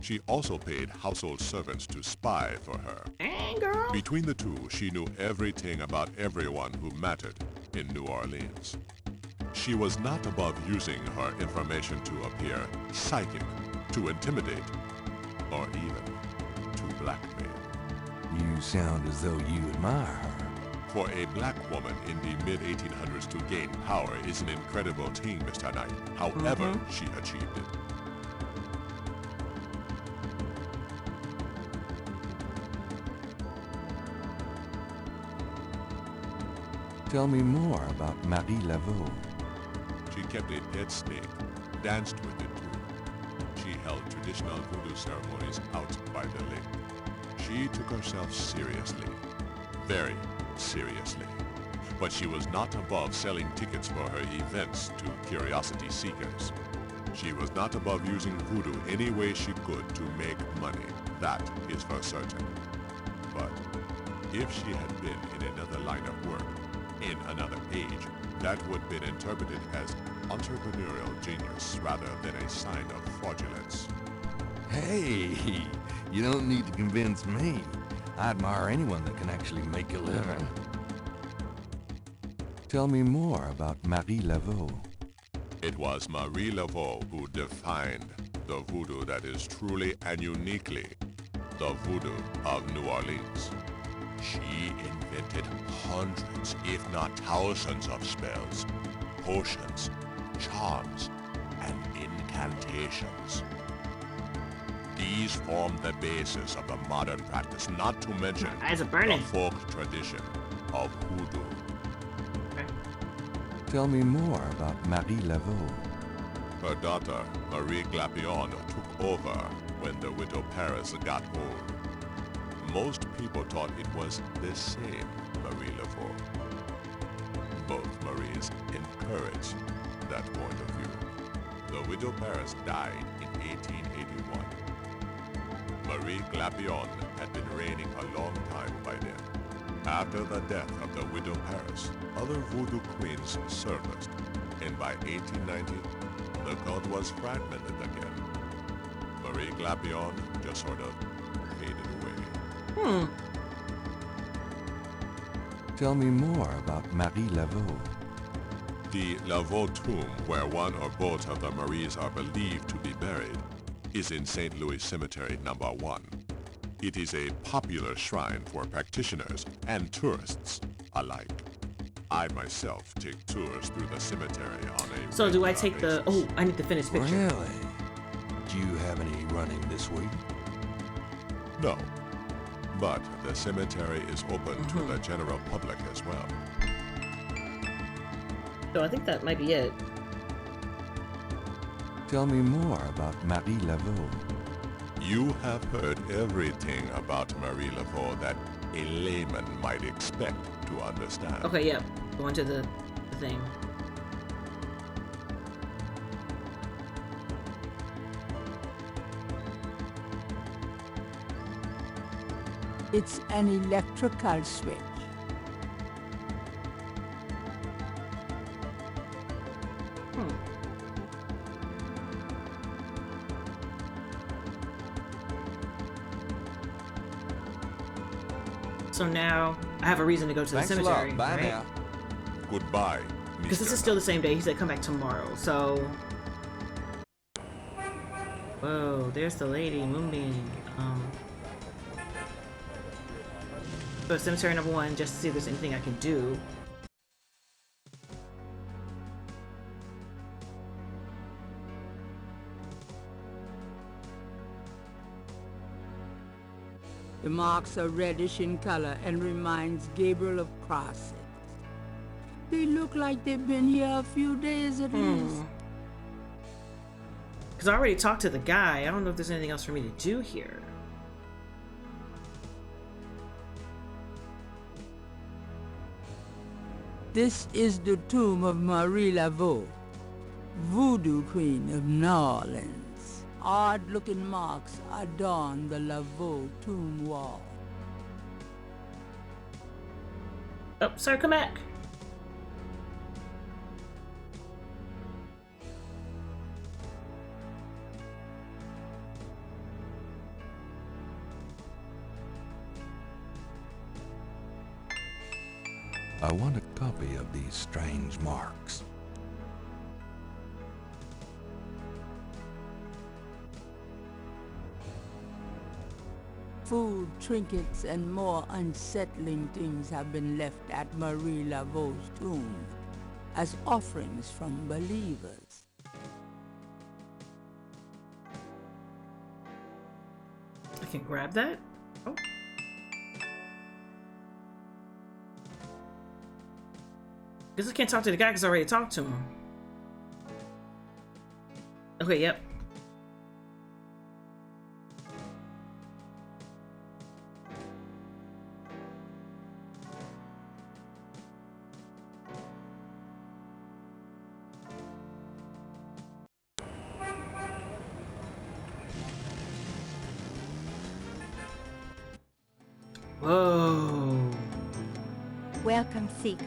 She also paid household servants to spy for her. Dang, girl. Between the two, she knew everything about everyone who mattered in New Orleans. She was not above using her information to appear psychic, to intimidate, or even to blackmail. You sound as though you admire her. For a black woman in the mid-1800s to gain power is an incredible thing, Mr. Knight. However, she achieved it. Tell me more about Marie Laveau. She kept a pet snake, danced with it too. She held traditional voodoo ceremonies out by the lake. She took herself seriously, very seriously. But she was not above selling tickets for her events to curiosity seekers. She was not above using voodoo any way she could to make money. That is for certain. But if she had been in another line of work, in another age, that would have been interpreted as entrepreneurial genius rather than a sign of fraudulence. Hey, you don't need to convince me. I admire anyone that can actually make a living. Tell me more about Marie Laveau. It was Marie Laveau who defined the voodoo that is truly and uniquely the voodoo of New Orleans. She invented hundreds, if not thousands of spells, potions, charms, and incantations. These form the basis of the modern practice, not to mention the folk tradition of hoodoo. Tell me more about Marie Laveau. Her daughter, Marie Glapion, took over when the Widow Paris got old. Most people thought it was the same Marie Laveau. Both Maries encouraged that point of view. The Widow Paris died in 1881. Marie Glapion had been reigning a long time by then. After the death of the Widow Paris, other voodoo queens surfaced, and by 1890, the cult was fragmented again. Marie Glapion just sort of faded away. Tell me more about Marie Laveau. The Laveau tomb, where one or both of the Maries are believed to be buried, is in St. Louis Cemetery No. 1. It is a popular shrine for practitioners and tourists alike. I myself take tours through the cemetery on a So do I take basis. the... Oh, I need the finished picture. Really? Do you have any running this week? No. But the cemetery is open to the general public as well. So I think that might be it. Tell me more about Marie Laveau. You have heard everything about Marie Laveau that a layman might expect to understand. Okay, yeah. Going to the thing. It's an electrical switch. So now I have a reason to go to the cemetery, Bye right? now. Goodbye, Because this Mr. is still the same day. He said come back tomorrow. So, whoa, there's the lady Moonbeam. So cemetery number 1, just to see if there's anything I can do. The marks are reddish in color and reminds Gabriel of crossings. They look like they've been here a few days at least. Because I already talked to the guy. I don't know if there's anything else for me to do here. This is the tomb of Marie Laveau, voodoo queen of New Orleans. Odd-looking marks adorn the Laveau tomb wall. Oh, sorry, come back. I want a copy of these strange marks. Food, trinkets, and more unsettling things have been left at Marie Laveau's tomb as offerings from believers. I can grab that. Oh. Guess I can't talk to the guy because I already talked to him. Okay, yep. Whoa. Welcome, Seeker.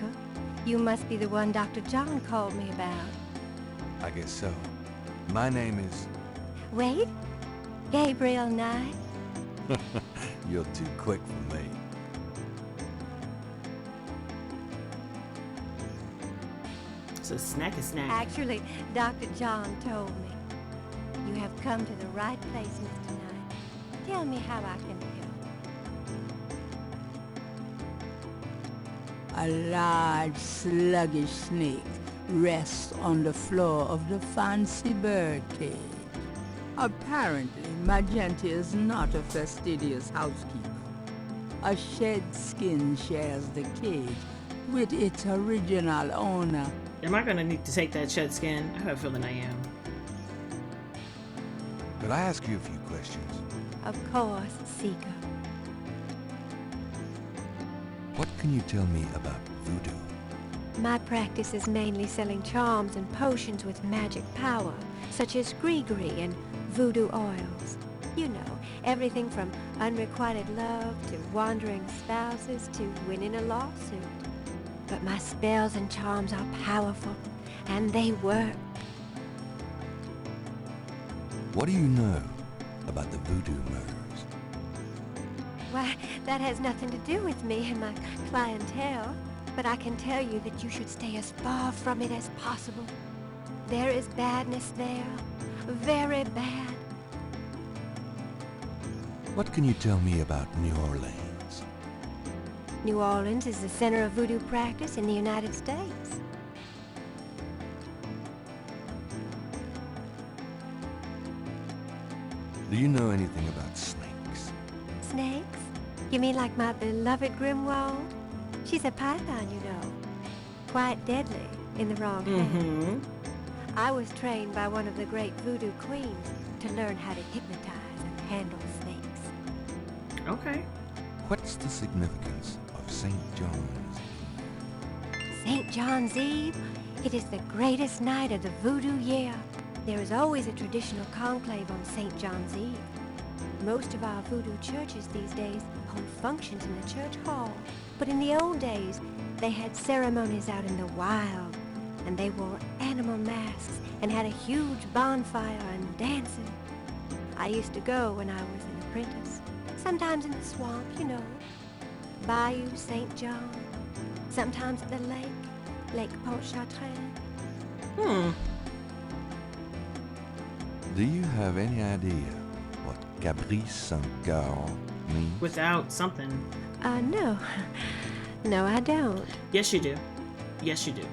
You must be the one Dr. John called me about. I guess so. My name is... Wait? Gabriel Knight? You're too quick for me. So snack is snack. Actually, Dr. John told me. You have come to the right place, Mr. Knight. Tell me how I can help. A large, sluggish snake rests on the floor of the fancy bird cage. Apparently, Magenta is not a fastidious housekeeper. A shed skin shares the cage with its original owner. Am I gonna need to take that shed skin? I have a feeling I am. Could I ask you a few questions? Of course, Seeker. What can you tell me about voodoo? My practice is mainly selling charms and potions with magic power, such as gree-gree and voodoo oils. You know, everything from unrequited love to wandering spouses to winning a lawsuit. But my spells and charms are powerful, and they work. What do you know about the voodoo murders? Why, that has nothing to do with me and my clientele. But I can tell you that you should stay as far from it as possible. There is badness there. Very bad. What can you tell me about New Orleans? New Orleans is the center of voodoo practice in the United States. Do you know anything about snakes? Snakes? You mean like my beloved Grimwald? She's a python, you know. Quite deadly in the wrong hands. I was trained by one of the great voodoo queens to learn how to hypnotize and handle snakes. Okay. What's the significance of St. John's? St. John's Eve? It is the greatest night of the voodoo year. There is always a traditional conclave on St. John's Eve. Most of our voodoo churches these days hold functions in the church hall. But in the old days, they had ceremonies out in the wild, and they wore animal masks and had a huge bonfire and dancing. I used to go when I was an apprentice, sometimes in the swamp, you know, Bayou St. John, sometimes at the Lake Pontchartrain. Do you have any idea what Caprice Saint-Cœur means? Without something. No. No, I don't. Yes, you do. Yes, you do.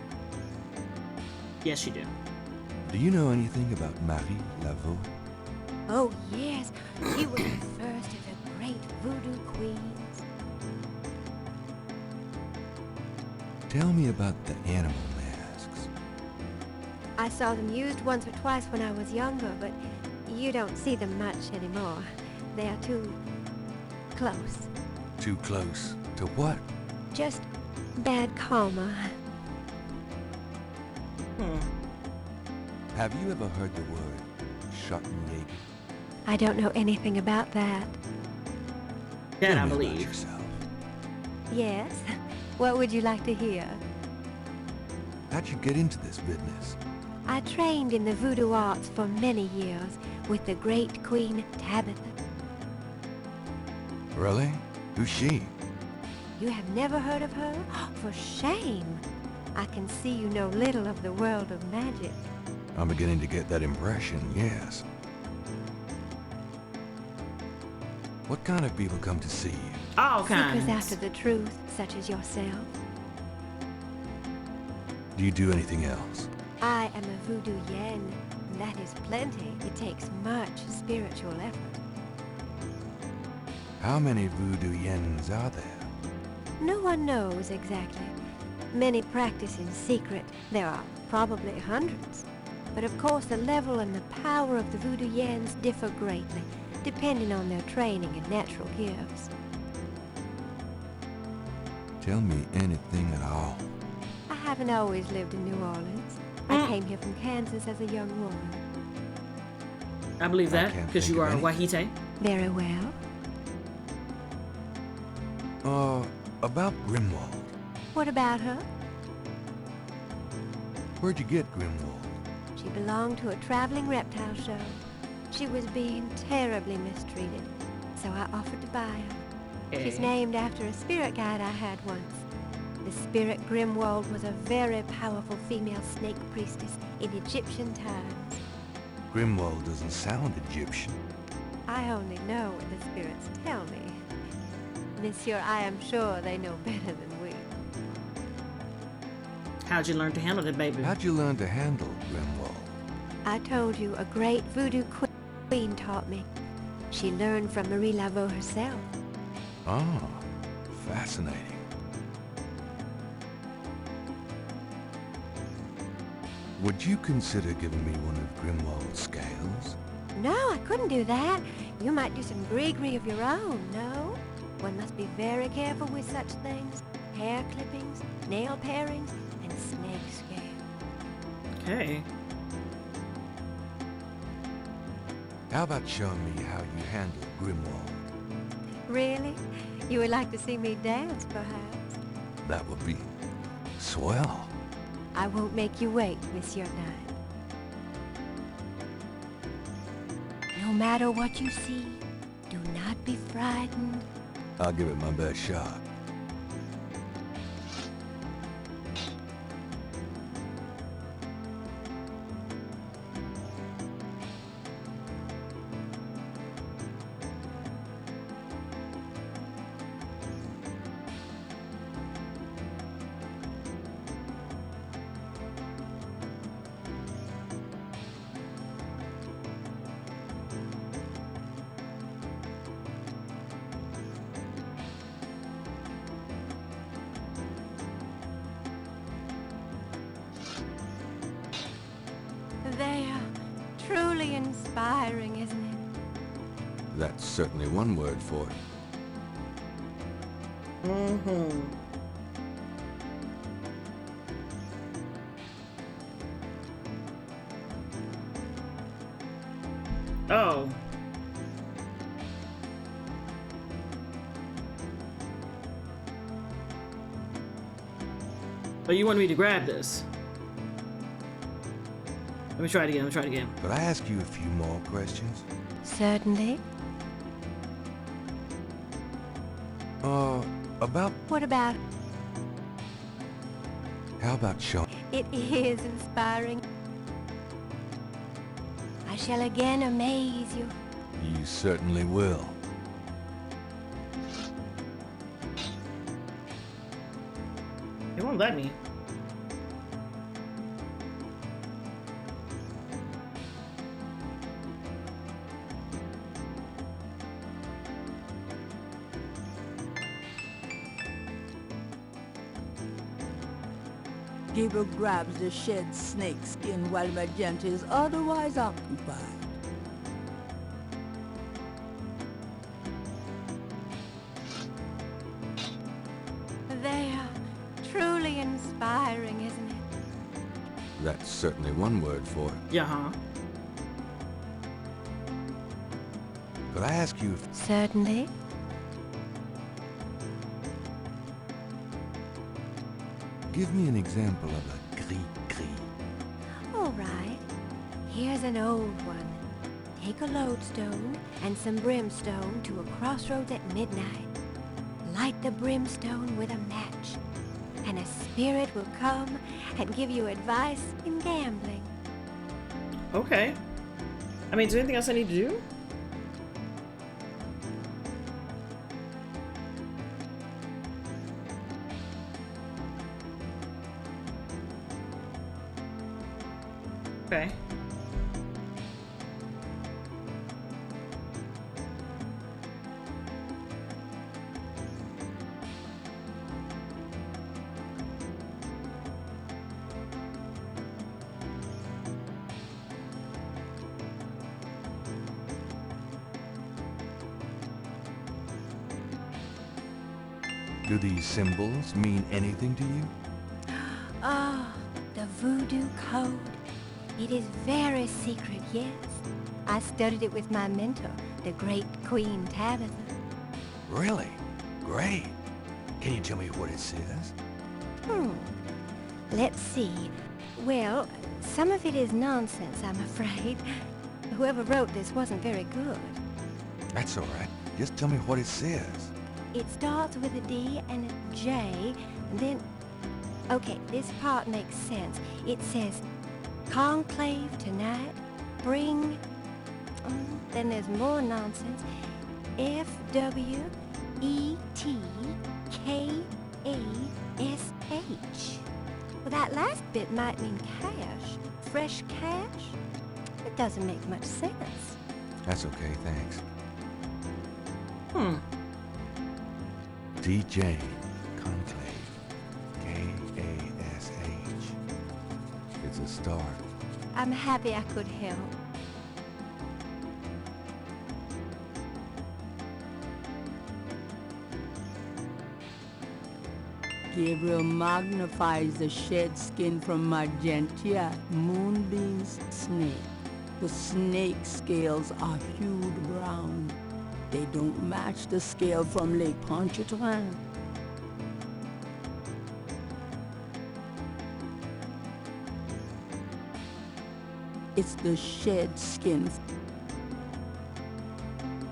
Yes, you do. Do you know anything about Marie Laveau? Oh, yes. She was the first of the great voodoo queens. Tell me about the animal masks. I saw them used once or twice when I was younger, but you don't see them much anymore. They are too close. Too close to what? Just bad karma. Have you ever heard the word Schottenjäger? I don't know anything about that. That Tell I me about believe. yourself. Yes? What would you like to hear? How'd you get into this business? I trained in the voodoo arts for many years with the great Queen Tabitha. Really? Who's she? You have never heard of her? For shame! I can see you know little of the world of magic. I'm beginning to get that impression, yes. What kind of people come to see you? All Seekers kinds. after the truth, such as yourself. Do you do anything else? I am a voodoo yen. That is plenty. It takes much spiritual effort. How many voodoo yens are there? No one knows exactly. Many practice in secret. There are probably hundreds. But of course the level and the power of the voodoo yens differ greatly, depending on their training and natural gifts. Tell me anything at all. I haven't always lived in New Orleans. I came here from Kansas as a young woman. I believe I that, can't because think you of are a anything. Wahite. Very well. About Grimwald. What about her? Where'd you get Grimwald? She belonged to a traveling reptile show. She was being terribly mistreated, so I offered to buy her. She's named after a spirit guide I had once. The spirit Grimwald was a very powerful female snake priestess in Egyptian times. Grimwald doesn't sound Egyptian. I only know what the spirits tell me. Monsieur, I am sure they know better than we. How'd you learn to handle it, baby? How'd you learn to handle Grimwald? I told you a great voodoo queen taught me. She learned from Marie Laveau herself. Ah, fascinating. Would you consider giving me one of Grimwald's scales? No, I couldn't do that. You might do some gree-gree of your own, no? One must be very careful with such things. Hair clippings, nail parings, and snake scale. Okay. How about showing me how you handle Grimwald? Really? You would like to see me dance, perhaps? That would be swell. I won't make you wait, Monsieur Knight. No matter what you see, do not be frightened. I'll give it my best shot. They are truly inspiring, isn't it? That's certainly one word for it. Mm-hmm. Oh. Oh, you wanted me to grab this? Let me try it again. Let me try it again. Could I ask you a few more questions? Certainly. About... What about... How about showing... It is inspiring. I shall again amaze you. You certainly will. It won't let me. Gabriel grabs the shed snake skin while Magenta is otherwise occupied. They are truly inspiring, isn't it? That's certainly one word for it. Yeah, huh? Could I ask you if... Certainly. Give me an example of a gris-gris. All right. Here's an old one. Take a lodestone and some brimstone to a crossroads at midnight. Light the brimstone with a match, and a spirit will come and give you advice in gambling. Okay. I mean, is there anything else I need to do? Okay. Do these symbols mean anything to you? Oh, the voodoo code. It is very secret, yes. I studied it with my mentor, the great Queen Tabitha. Really? Great. Can you tell me what it says? Let's see. Well, some of it is nonsense, I'm afraid. Whoever wrote this wasn't very good. That's all right. Just tell me what it says. It starts with a D and a J, and then... Okay, this part makes sense. It says, conclave tonight, bring... then there's more nonsense. F-W-E-T-K-A-S-H. Well, that last bit might mean cash. Fresh cash? It doesn't make much sense. That's okay, thanks. DJ, conclave, K-A-S-H. It's a start. I'm happy I could help. Gabriel magnifies the shed skin from Magentia, Moonbeam's snake. The snake scales are hued brown. They don't match the scale from Lake Pontchartrain. It's the shed skin.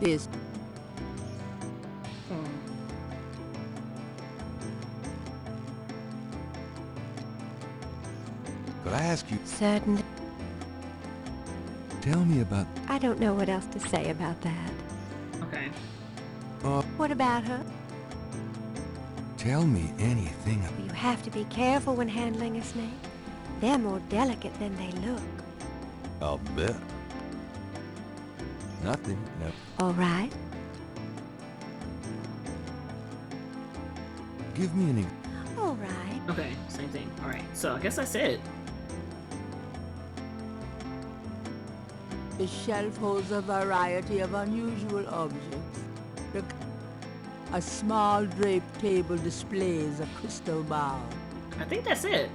This. Could I ask you... Certainly. Tell me about... I don't know what else to say about that. Okay. What about her? Tell me anything. You have to be careful when handling a snake. They're more delicate than they look. I'll bet. Nothing, no. All right. Give me an... All right. Okay, same thing. All right, so I guess that's it. The shelf holds a variety of unusual objects. A small draped table displays a crystal bowl. I think that's it.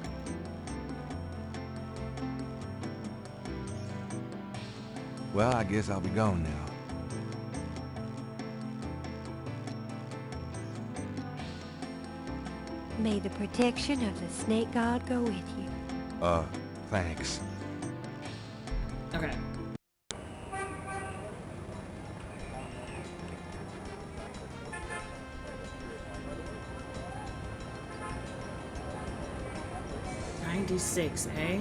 Well, I guess I'll be gone now. May the protection of the snake god go with you. Thanks. Okay. $96, eh?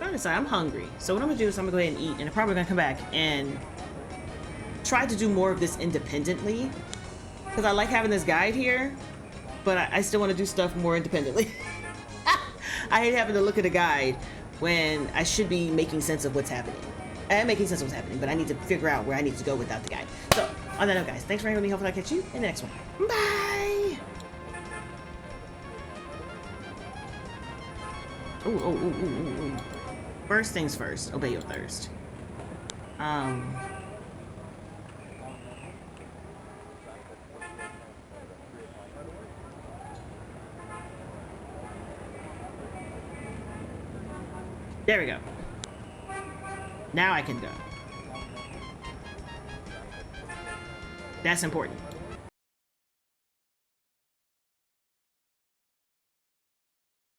Honestly, I'm hungry. So what I'm gonna do is I'm gonna go ahead and eat, and I'm probably gonna come back and try to do more of this independently. Because I like having this guide here, but I still want to do stuff more independently. I hate having to look at a guide when I should be making sense of what's happening. I am making sense of what's happening, but I need to figure out where I need to go without the guide. So, on that note, guys, thanks for hanging with me. Hopefully I'll catch you in the next one. Bye! Ooh. First things first, obey your thirst. There we go. Now I can go. That's important.